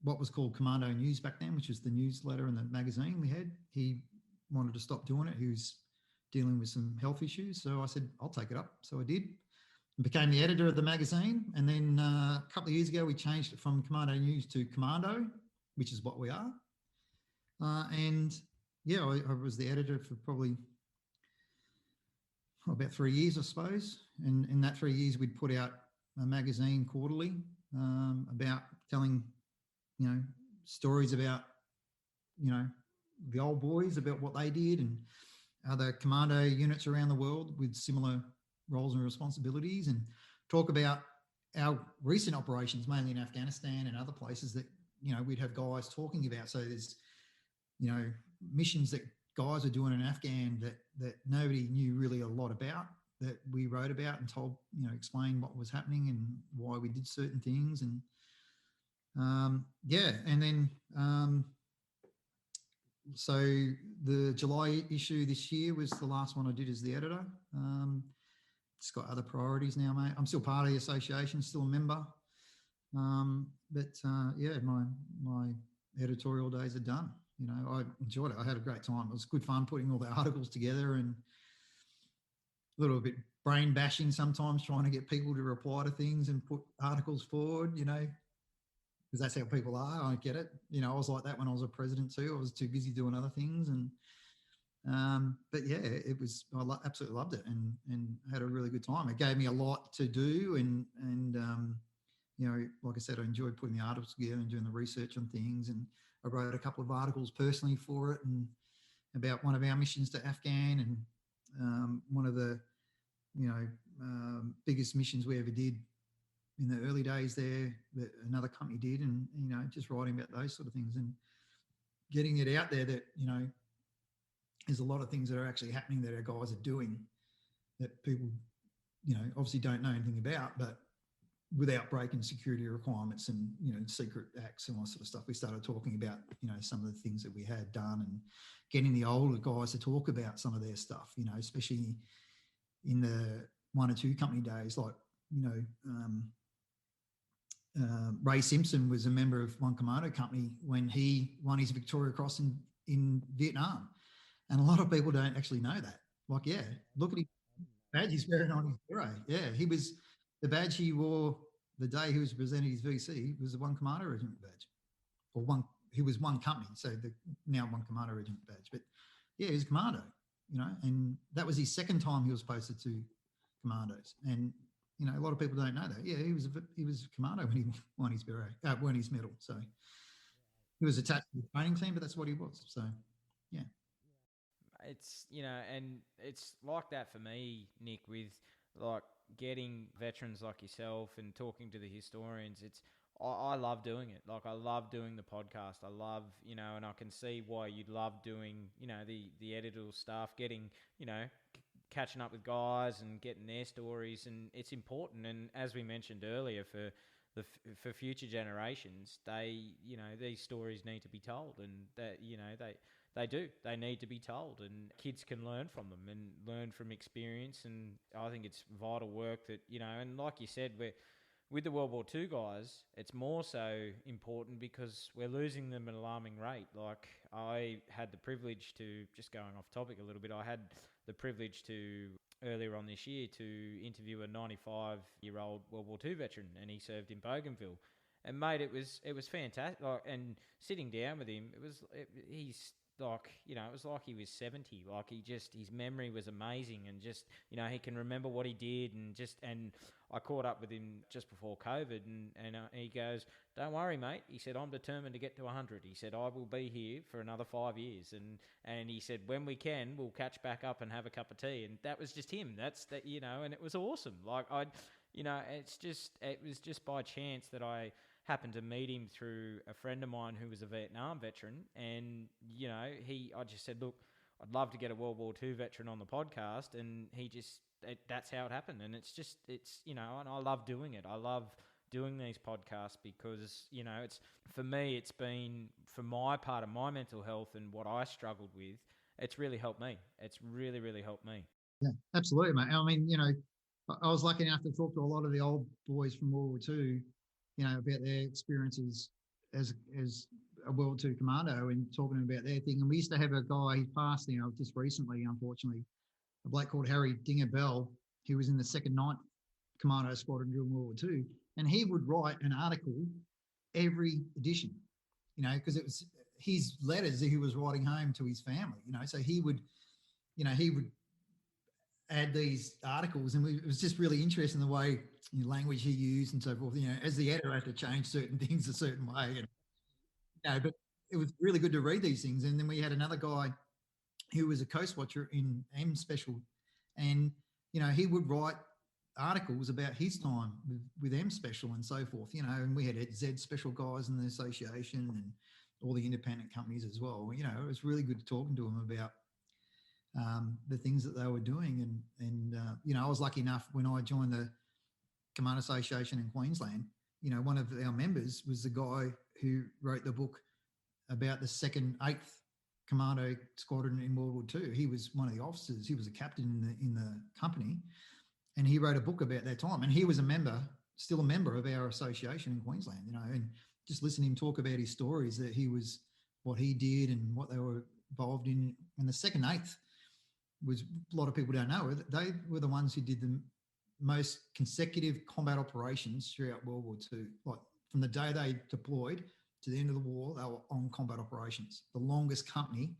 what was called Commando News back then, which was the newsletter and the magazine we had. He wanted to stop doing it. He was dealing with some health issues. So I said, I'll take it up. So I did. And became the editor of the magazine. And then a couple of years ago, we changed it from Commando News to Commando, which is what we are. And yeah, I was the editor for probably about 3 years, I suppose. And in that 3 years, we'd put out a magazine quarterly about telling, stories about, the old boys, about what they did and other commando units around the world with similar roles and responsibilities, and talk about our recent operations, mainly in Afghanistan and other places that, we'd have guys talking about. So there's, missions that guys are doing in Afghan that nobody knew really a lot about, that we wrote about and told, explained what was happening and why we did certain things. And and then so the July issue this year was the last one I did as the editor. It's got other priorities now, mate. I'm still part of the association, still a member. My editorial days are done. I enjoyed it. I had a great time. It was good fun putting all the articles together, and a little bit brain bashing sometimes, trying to get people to reply to things and put articles forward, because that's how people are. I get it. I was like that when I was a president too. I was too busy doing other things. And but yeah, it was, absolutely loved it and had a really good time. It gave me a lot to do. And like I said, I enjoyed putting the articles together and doing the research on things. And I wrote a couple of articles personally for it and about one of our missions to Afghan, and one of the, biggest missions we ever did in the early days there that another company did. And, just writing about those sort of things and getting it out there that, there's a lot of things that are actually happening that our guys are doing that people, obviously don't know anything about, but without breaking security requirements and, secret acts and all that sort of stuff, we started talking about, some of the things that we had done and getting the older guys to talk about some of their stuff, especially in the 1 or 2 company days, like, Ray Simpson was a member of one commando company when he won his Victoria Cross in Vietnam. And a lot of people don't actually know that. Like, yeah, look at his badge he's wearing on his beret. Yeah, he was, the badge he wore the day he was presenting his VC was the One Commando Regiment badge. Or he was one company, so the now One Commando Regiment badge. But yeah, he was a commando, and that was his second time he was posted to commandos. And a lot of people don't know that. Yeah, he was a commando when he won his beret, won his medal. So he was attached to the training team, but that's what he was. So yeah. It's, and it's like that for me, Nick, with like getting veterans like yourself and talking to the historians. I love doing it. Like, I love doing the podcast. I love, and I can see why you'd love doing, the editorial stuff, getting, catching up with guys and getting their stories. And it's important. And as we mentioned earlier, for future generations, these stories need to be told, and that, they do. They need to be told, and kids can learn from them and learn from experience. And I think it's vital work that, and like you said, with the World War II guys, it's more so important because we're losing them at an alarming rate. Like, I had the privilege to, just going off topic a little bit, I had the privilege to, earlier on this year, to interview a 95-year-old World War II veteran, and he served in Bougainville. And mate, it was fantastic. Like, and sitting down with him, he's like, it was like he was 70. Like, his memory was amazing, and just, he can remember what he did, and I caught up with him just before COVID, and he goes, "Don't worry, mate." He said, "I'm determined to get to 100. He said, "I will be here for another 5 years." And he said, "When we can, we'll catch back up and have a cup of tea." And that was just him. That's that, and it was awesome. Like, it was just by chance that I happened to meet him through a friend of mine who was a Vietnam veteran, and I just said, "Look, I'd love to get a World War II veteran on the podcast," and that's how it happened. And it's and I love doing it. I love doing these podcasts because it's, for me, it's been, for my part of my mental health and what I struggled with, it's really helped me. It's really, really helped me. Yeah, absolutely, mate. I mean, I was lucky enough to talk to a lot of the old boys from World War II, about their experiences as a World War II commando and talking about their thing. And we used to have a guy, he passed, just recently, unfortunately, a bloke called Harry Dinger Bell. He was in the 2nd Ninth Commando Squadron during World War II. And he would write an article every edition, because it was his letters that he was writing home to his family, so he would add these articles, and it was just really interesting the way language he used and so forth. As the editor, I had to change certain things a certain way, but it was really good to read these things. And then we had another guy who was a coast watcher in M Special, and he would write articles about his time with M Special and so forth. And we had Z Special guys in the association and all the independent companies as well. It was really good talking to them about the things that they were doing. And I was lucky enough when I joined the Commando Association in Queensland, one of our members was the guy who wrote the book about the 2nd 8th Commando Squadron in World War II. He was one of the officers. He was a captain in the company, and he wrote a book about that time. And he was still a member of our association in Queensland, and just listening to him talk about his stories, that what he did and what they were involved in. And the 2nd 8th was, a lot of people don't know, they were the ones who did the most consecutive combat operations throughout World War II. Like from the day they deployed to the end of the war, they were on combat operations. The longest company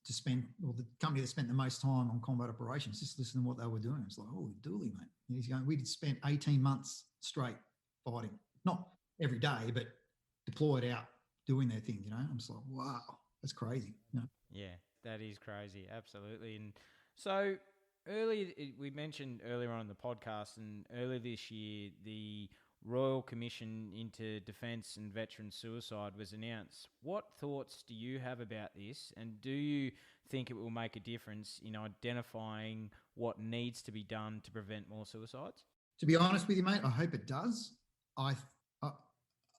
the company that spent the most time on combat operations. Just listen to what they were doing. It's like, holy dooly, mate. He's going, we spent 18 months straight fighting. Not every day, but deployed out doing their thing, I'm just like, wow, that's crazy. Yeah, that is crazy. Absolutely. And so we mentioned earlier on in the podcast, and earlier this year, the Royal Commission into Defence and Veteran Suicide was announced. What thoughts do you have about this, and do you think it will make a difference in identifying what needs to be done to prevent more suicides? To be honest with you, mate, I hope it does. I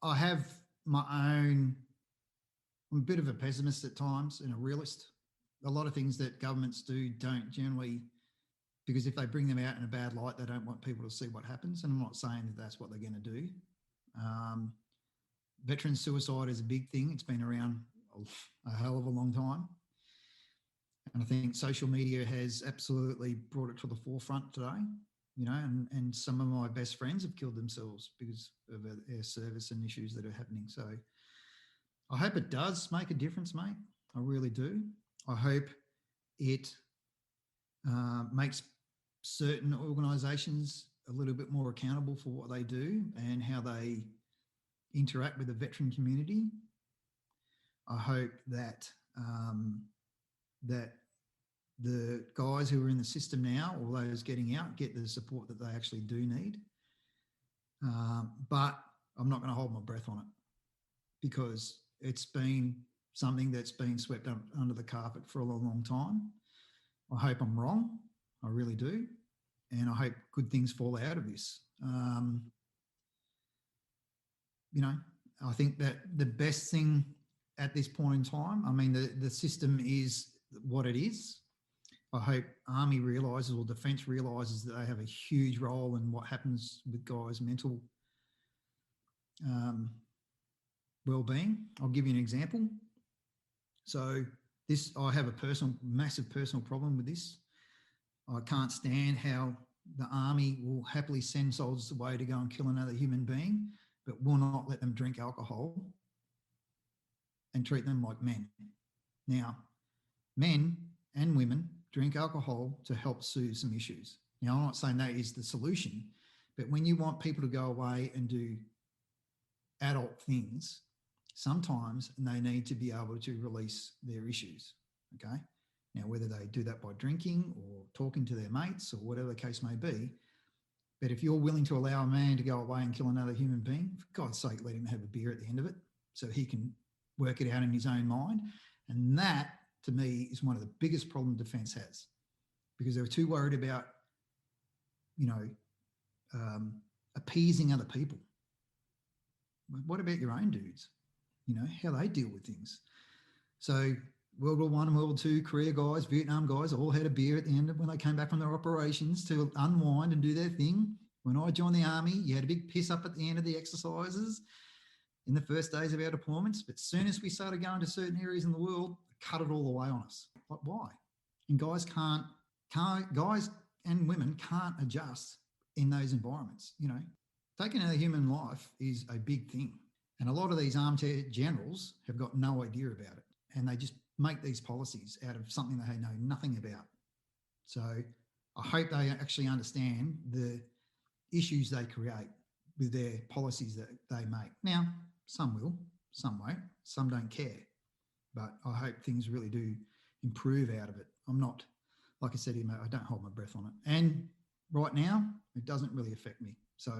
have my own. I'm a bit of a pessimist at times and a realist. A lot of things that governments do don't generally, because if they bring them out in a bad light, they don't want people to see what happens. And I'm not saying that that's what they're going to do. Veteran suicide is a big thing. It's been around a hell of a long time. And I think social media has absolutely brought it to the forefront today, and some of my best friends have killed themselves because of their service and issues that are happening. So I hope it does make a difference, mate. I really do. I hope it makes certain organisations a little bit more accountable for what they do and how they interact with the veteran community. I hope that that the guys who are in the system now, or those getting out, get the support that they actually do need. But I'm not going to hold my breath on it, because it's been something that's been swept up under the carpet for a long, long time. I hope I'm wrong. I really do. And I hope good things fall out of this. I think that the best thing at this point in time, I mean, the system is what it is. I hope Army realises, or Defence realises, that they have a huge role in what happens with guys' mental well-being. I'll give you an example. So I have a massive personal problem with this. I can't stand how the Army will happily send soldiers away to go and kill another human being, but will not let them drink alcohol and treat them like men. Now, men and women drink alcohol to help soothe some issues. Now, I'm not saying that is the solution, but when you want people to go away and do adult things, sometimes they need to be able to release their issues, okay? Now, whether they do that by drinking or talking to their mates or whatever the case may be, but if you're willing to allow a man to go away and kill another human being, for God's sake, let him have a beer at the end of it so he can work it out in his own mind. And that, to me, is one of the biggest problems Defence has, because they're too worried about, appeasing other people. What about your own dudes? How they deal with things. So World War One, World War Two, Korea guys, Vietnam guys all had a beer at the end of when they came back from their operations to unwind and do their thing. When I joined the army, you had a big piss up at the end of the exercises in the first days of our deployments. But as soon as we started going to certain areas in the world, cut it all away on us. Like, why? And guys and women can't adjust in those environments. You know, taking a human life is a big thing. And a lot of these armed generals have got no idea about it. And they just make these policies out of something they know nothing about. So I hope they actually understand the issues they create with their policies that they make. Now, some will, some won't, some don't care. But I hope things really do improve out of it. I'm not, like I said, I don't hold my breath on it. And right now, it doesn't really affect me. So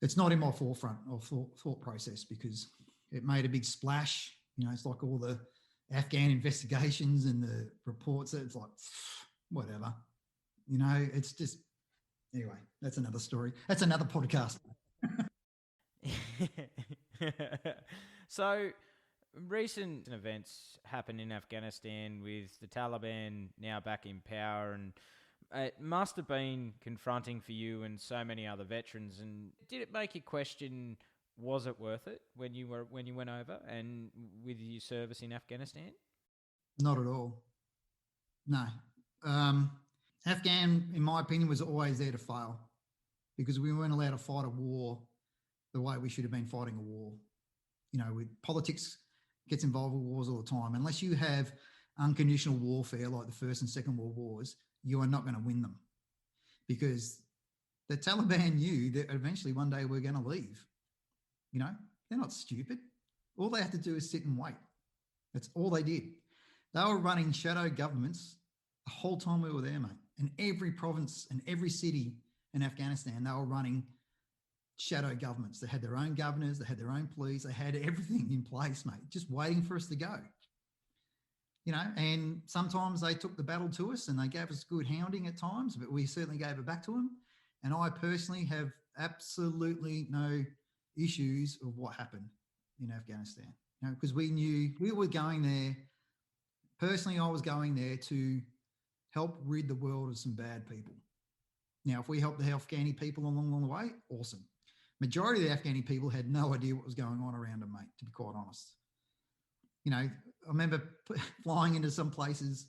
it's not in my forefront of thought process because it made a big splash. You know, it's like all the Afghan investigations and the reports. It's like, whatever. You know, it's just, anyway, that's another story. That's another podcast. So, recent events happened in Afghanistan with the Taliban now back in power, and it must have been confronting for you and so many other veterans. And did it make you question, was it worth it when you went over and with your service in Afghanistan? Not at all. No. Afghan, in my opinion, was always there to fail because we weren't allowed to fight a war the way we should have been fighting a war. You know, with politics gets involved with wars all the time. Unless you have unconditional warfare like the First and Second World Wars, you are not going to win them because the Taliban knew that eventually one day we're going to leave. You know, they're not stupid. All they have to do is sit and wait. That's all they did. They were running shadow governments the whole time we were there, mate. In every province and every city in Afghanistan, they were running shadow governments. They had their own governors, they had their own police, they had everything in place, mate, just waiting for us to go. You know, and sometimes they took the battle to us and they gave us good hounding at times, but we certainly gave it back to them. And I personally have absolutely no issues of what happened in Afghanistan, you know, because we knew we were going there. Personally, I was going there to help rid the world of some bad people. Now, if we helped the Afghani people along the way, awesome. Majority of the Afghani people had no idea what was going on around them, mate, to be quite honest. You know, I remember flying into some places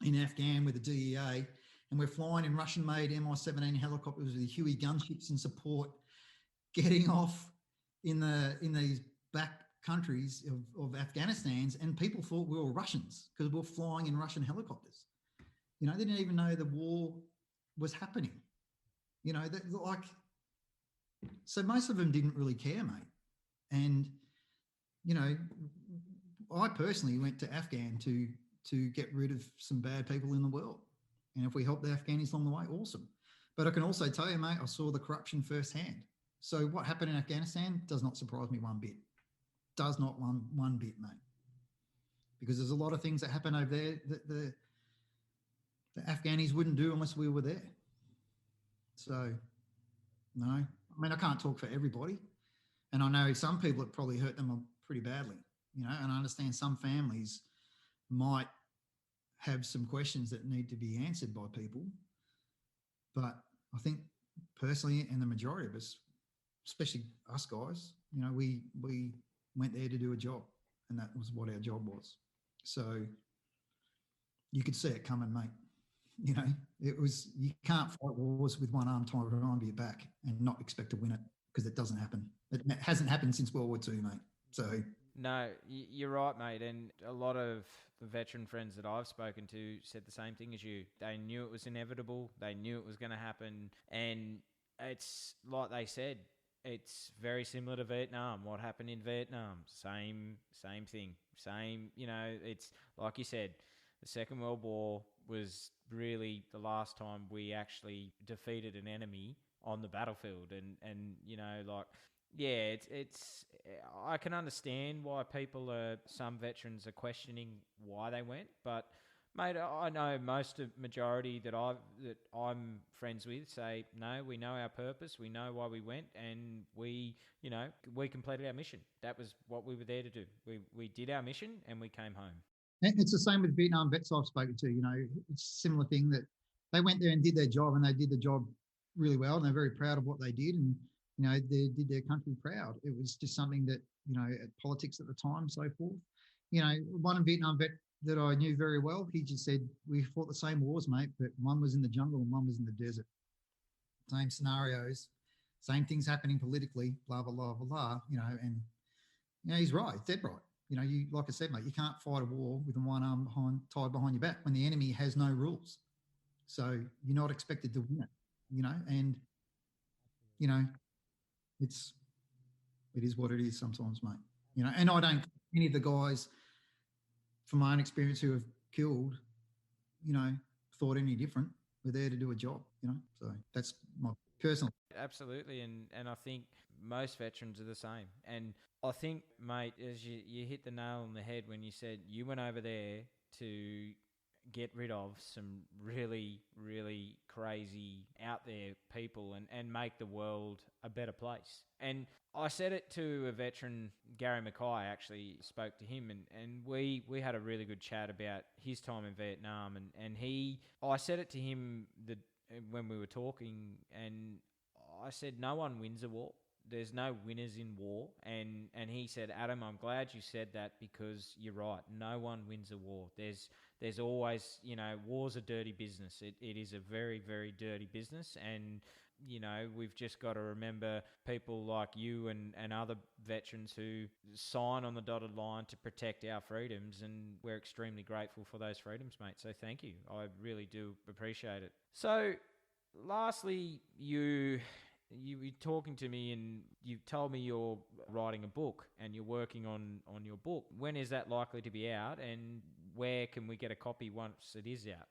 in Afghan with the DEA, and we're flying in Russian-made Mi-17 helicopters with the Huey gunships in support, getting off in these back countries of Afghanistan's, and people thought we were Russians because we were flying in Russian helicopters. You know, they didn't even know the war was happening. You know, so most of them didn't really care, mate. And, you know, I personally went to Afghan to get rid of some bad people in the world. And if we help the Afghanis along the way, awesome. But I can also tell you, mate, I saw the corruption firsthand. So what happened in Afghanistan does not surprise me one bit. Does not one bit, mate. Because there's a lot of things that happen over there that the Afghanis wouldn't do unless we were there. So, no. I mean, I can't talk for everybody. And I know some people it probably hurt them pretty badly, you know, and I understand some families might have some questions that need to be answered by people. But I think personally, and the majority of us, especially us guys, you know, we went there to do a job, and that was what our job was. So you could see it coming, mate. You know, you can't fight wars with one arm tied behind your back and not expect to win it because it doesn't happen. It hasn't happened since World War II, mate. So no, you're right, mate. And a lot of the veteran friends that I've spoken to said the same thing as you. They knew it was inevitable. They knew it was going to happen. And it's like they said, it's very similar to Vietnam. What happened in Vietnam? Same thing. Same, you know, it's like you said, the Second World War was really the last time we actually defeated an enemy on the battlefield. And you know, like, yeah, it's I can understand why some veterans are questioning why they went, but mate, I know majority that I'm friends with say, no, we know our purpose, we know why we went, and we completed our mission. That was what we were there to do. We did our mission and we came home. And it's the same with Vietnam vets I've spoken to. It's a similar thing that they went there and did their job, and they did the job really well, and they're very proud of what they did, and they did their country proud. It was just something that politics at the time, so forth. One Vietnam vet that I knew very well, he just said, we fought the same wars, mate, but one was in the jungle and one was in the desert. Same scenarios, same things happening politically, blah blah blah blah blah. And he's right, dead right. You like I said, mate, you can't fight a war with one arm tied behind your back when the enemy has no rules. So you're not expected to win it. And it is what it is sometimes, mate. And I don't any of the guys from my own experience who have killed, thought any different. We're there to do a job, So that's my personal. Absolutely, and I think most veterans are the same. And I think, mate, as you hit the nail on the head when you said you went over there to get rid of some really, really crazy out there people and make the world a better place. And I said it to a veteran, Gary Mackay, actually spoke to him, and we had a really good chat about his time in Vietnam, and I said it to him when we were talking, and I said, no one wins a war. There's no winners in war. And he said, Adam, I'm glad you said that, because you're right. No one wins a war. There's always, war's a dirty business. It is a very, very dirty business. And, we've just got to remember people like you and other veterans who sign on the dotted line to protect our freedoms. And we're extremely grateful for those freedoms, mate. So thank you. I really do appreciate it. So lastly, you were talking to me and you told me you're writing a book and you're working on your book. When is that likely to be out, and where can we get a copy once it is out?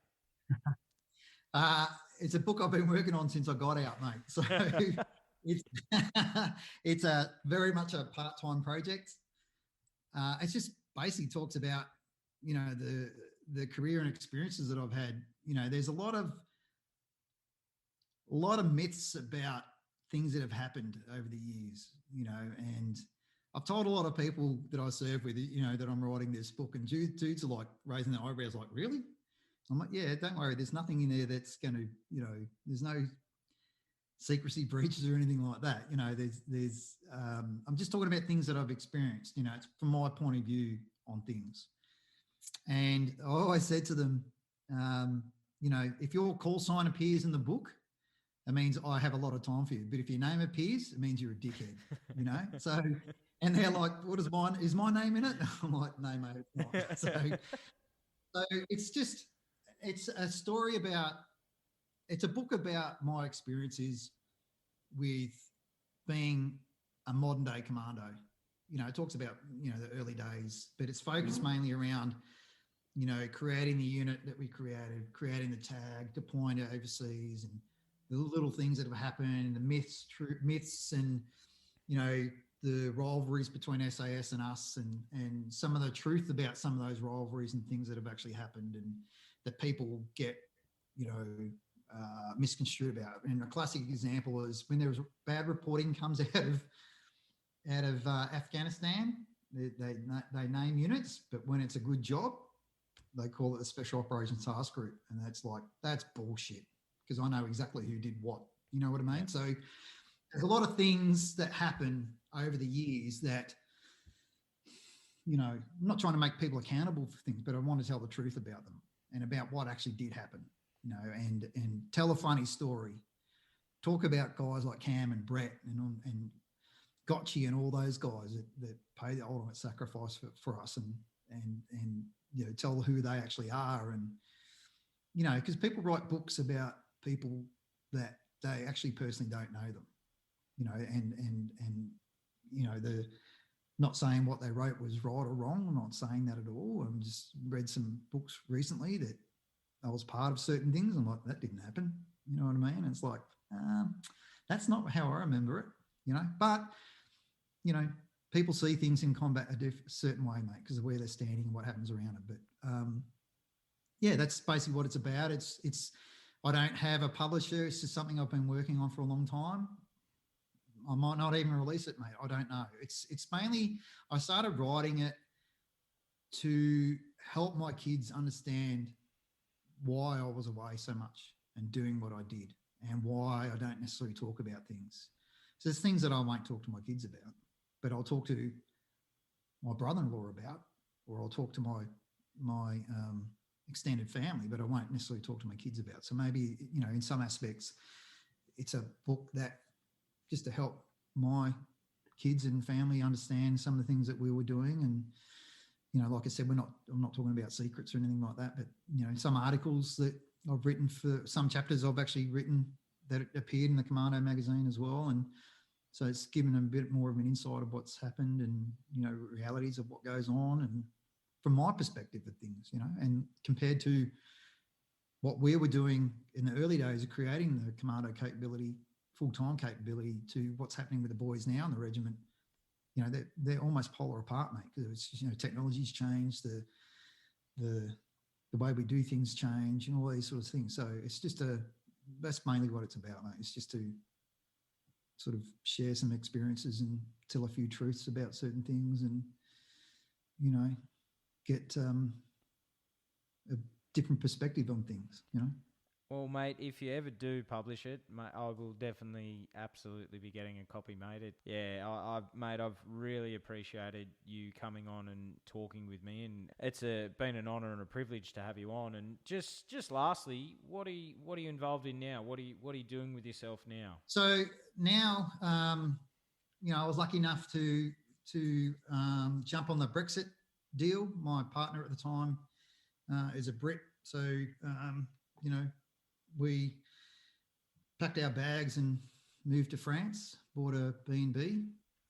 It's a book I've been working on since I got out, mate. So it's it's a very much a part-time project. It just basically talks about the career and experiences that I've had. There's a lot of myths about things that have happened over the years, and I've told a lot of people that I serve with, that I'm writing this book, and dudes are like raising their eyebrows, like, really? I'm like, yeah, don't worry. There's nothing in there that's going to, there's no secrecy breaches or anything like that. I'm just talking about things that I've experienced, it's from my point of view on things. And I always said to them, if your call sign appears in the book, that means I have a lot of time for you. But if your name appears, it means you're a dickhead, So, and they're like, what is mine? Is my name in it? I'm like, no, mate, it's not. So it's a story it's a book about my experiences with being a modern day commando. It talks about, the early days, but it's focused mainly around, creating the unit that we creating the tag, deploying it overseas, and the little things that have happened, the myths and, the rivalries between SAS and us, and some of the truth about some of those rivalries and things that have actually happened and that people get, misconstrued about. And a classic example is when there's bad reporting comes out of Afghanistan, they name units, but when it's a good job, they call it the Special Operations Task Group. And that's bullshit, because I know exactly who did what. You know what I mean? Yeah. So there's a lot of things that happen over the years that, I'm not trying to make people accountable for things, but I want to tell the truth about them and about what actually did happen, and tell a funny story. Talk about guys like Cam and Brett and Gotchi and all those guys that pay the ultimate sacrifice for us, and tell who they actually are. And, because people write books about people that they actually personally don't know them, and the not saying what they wrote was right or wrong. I'm not saying that at all. I've just read some books recently that I was part of certain things. I'm like, that didn't happen. You know what I mean? And it's like, that's not how I remember it, But, people see things in combat a certain way, mate, because of where they're standing and what happens around it. But, that's basically what it's about. I don't have a publisher. It's just something I've been working on for a long time. I might not even release it, mate. I don't know. It's mainly, I started writing it to help my kids understand why I was away so much and doing what I did, and why I don't necessarily talk about things. So there's things that I won't talk to my kids about, but I'll talk to my brother-in-law about, or I'll talk to my extended family, but I won't necessarily talk to my kids about. So maybe, in some aspects, it's a book that just to help my kids and family understand some of the things that we were doing. And, like I said, I'm not talking about secrets or anything like that, but, some articles that I've written, for some chapters I've actually written that appeared in the Commando magazine as well. And so it's given them a bit more of an insight of what's happened and, realities of what goes on, and from my perspective of things, and compared to what we were doing in the early days of creating the Commando capability, full-time capability, to what's happening with the boys now in the regiment. They're almost polar apart, mate, because it's just, technology's changed, the way we do things change, and all these sorts of things. So it's just that's mainly what it's about, mate. It's just to sort of share some experiences and tell a few truths about certain things, and, get a different perspective on things, Well, mate, if you ever do publish it, mate, I will definitely, absolutely be getting a copy, mate. Mate, I've really appreciated you coming on and talking with me, and it's been an honour and a privilege to have you on. And just lastly, what are you involved in now? What are you doing with yourself now? So now, I was lucky enough to jump on the Brexit deal. My partner at the time is a Brit, so we packed our bags and moved to France, bought a B&B,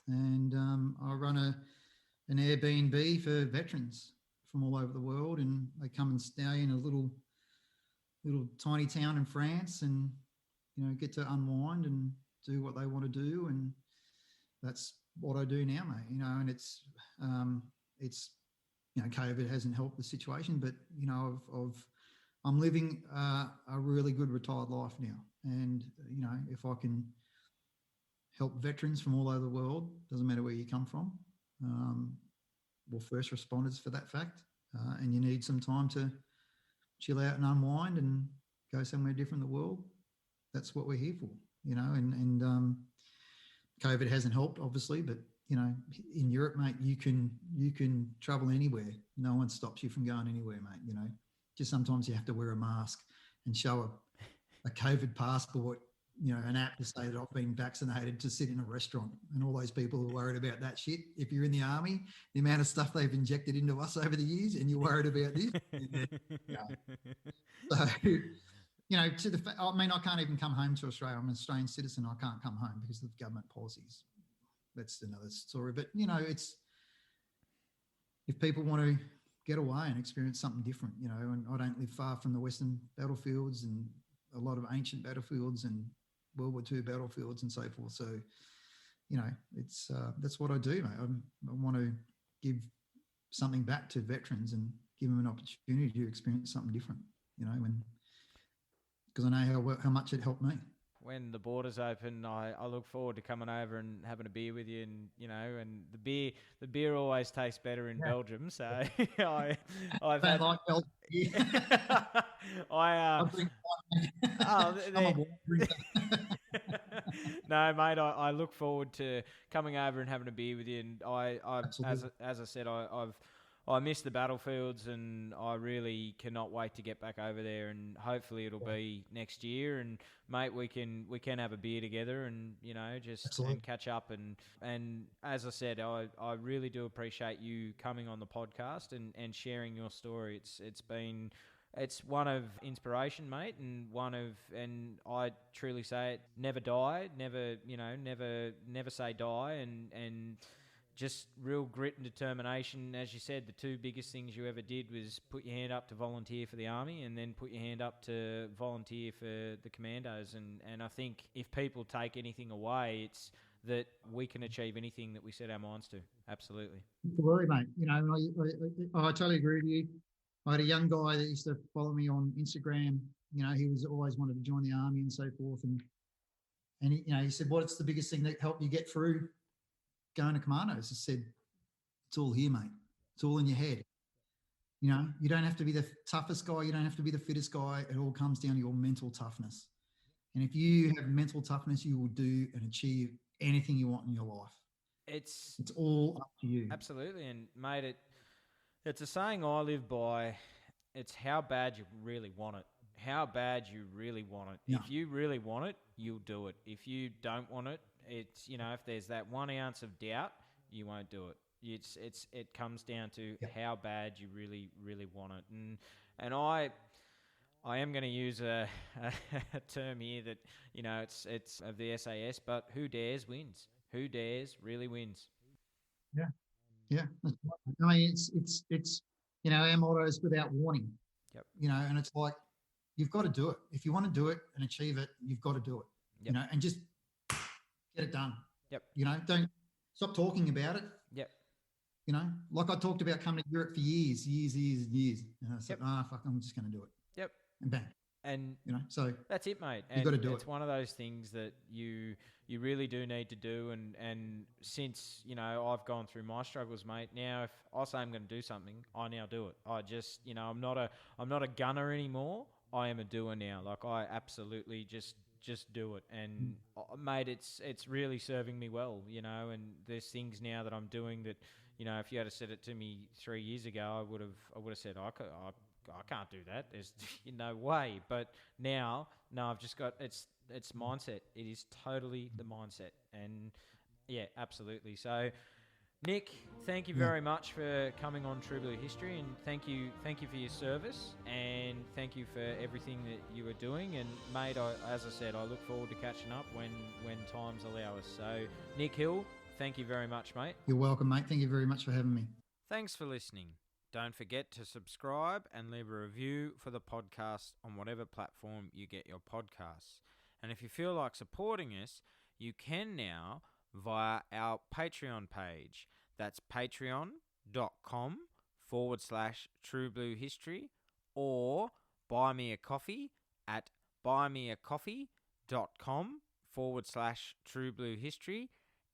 and I run an Airbnb for veterans from all over the world, and they come and stay in a little tiny town in France, and get to unwind and do what they want to do. And that's what I do now, mate. And it's COVID hasn't helped the situation, but I'm living a really good retired life now. And, if I can help veterans from all over the world, doesn't matter where you come from, or first responders for that fact, and you need some time to chill out and unwind and go somewhere different in the world, that's what we're here for, and COVID hasn't helped, obviously, but, in Europe, mate, you can travel anywhere. No one stops you from going anywhere, mate, Just sometimes you have to wear a mask and show a COVID passport, an app to say that I've been vaccinated, to sit in a restaurant. And all those people who are worried about that shit, if you're in the army, the amount of stuff they've injected into us over the years, and you're worried about this. So, I can't even come home to Australia. I'm an Australian citizen. I can't come home because of government policies. That's another story. But, it's, if people want to get away and experience something different, and I don't live far from the Western battlefields and a lot of ancient battlefields and World War II battlefields and so forth. So, it's that's what I do, mate. I want to give something back to veterans and give them an opportunity to experience something different, because I know how much it helped me. When the borders open, I look forward to coming over and having a beer with you, and and the beer always tastes better in Belgium. So I've had like Belgium. No, mate, I look forward to coming over and having a beer with you. And as I said, I miss the battlefields, and I really cannot wait to get back over there. And hopefully it'll be next year. And mate, we can have a beer together, and and catch up. And as I said, I really do appreciate you coming on the podcast and sharing your story. It's one of inspiration, mate, and I truly say it, never die, never say die, and just real grit and determination. As you said, the two biggest things you ever did was put your hand up to volunteer for the Army, and then put your hand up to volunteer for the Commandos. And I think if people take anything away, it's that we can achieve anything that we set our minds to. Absolutely. Absolutely, mate. I totally agree with you. I had a young guy that used to follow me on Instagram. He was always wanted to join the Army and so forth. And he said, "What's the biggest thing that helped you get through going to Commandos?" I said, "It's all here, mate. It's all in your head. You know, you don't have to be the toughest guy. You don't have to be the fittest guy. It all comes down to your mental toughness. And if you have mental toughness, you will do and achieve anything you want in your life. It's all up to you. Absolutely. And mate, it's a saying I live by. It's how bad you really want it. How bad you really want it. Yeah. If you really want it, you'll do it. If you don't want it, it's, you know, if there's that 1 ounce of doubt, you won't do it. It comes down to how bad you really, really want it. And I am going to use a term here that, you know, it's of the SAS, but who dares wins. Who dares really wins. Yeah. Yeah. I mean, it's you know, our motto is without warning. Yep. You know, and it's like, you've got to do it. If you want to do it and achieve it, you've got to do it. Yep. You know, and just get it done. Yep. You know, don't stop talking about it. Yep. You know, like I talked about coming to Europe for years. And I said, fuck, I'm just going to do it. Yep. And bang. And you know, so that's it, mate. You've got to do it. It's one of those things that you really do need to do. And since, you know, I've gone through my struggles, mate, now if I say I'm going to do something, I now do it. I just, you know, I'm not a gunner anymore. I am a doer now. Like, I absolutely just do it. And mate, it's really serving me well, you know. And there's things now that I'm doing that, you know, if you had said it to me 3 years ago, I would have said I can't do that. There's no way. But now, no, I've just got it's mindset. It is totally the mindset. And yeah, absolutely. So, Nick, thank you very much for coming on True Blue History, and thank you for your service, and thank you for everything that you are doing. And mate, as I said, I look forward to catching up when times allow us. So, Nick Hill, thank you very much, mate. You're welcome, mate. Thank you very much for having me. Thanks for listening. Don't forget to subscribe and leave a review for the podcast on whatever platform you get your podcasts. And if you feel like supporting us, you can now via our Patreon page. That's patreon.com/True Blue History, or buy me a coffee at buymeacoffee.com/True Blue History,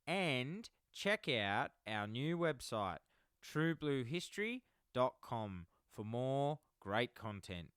and check out our new website, truebluehistory.com, for more great content.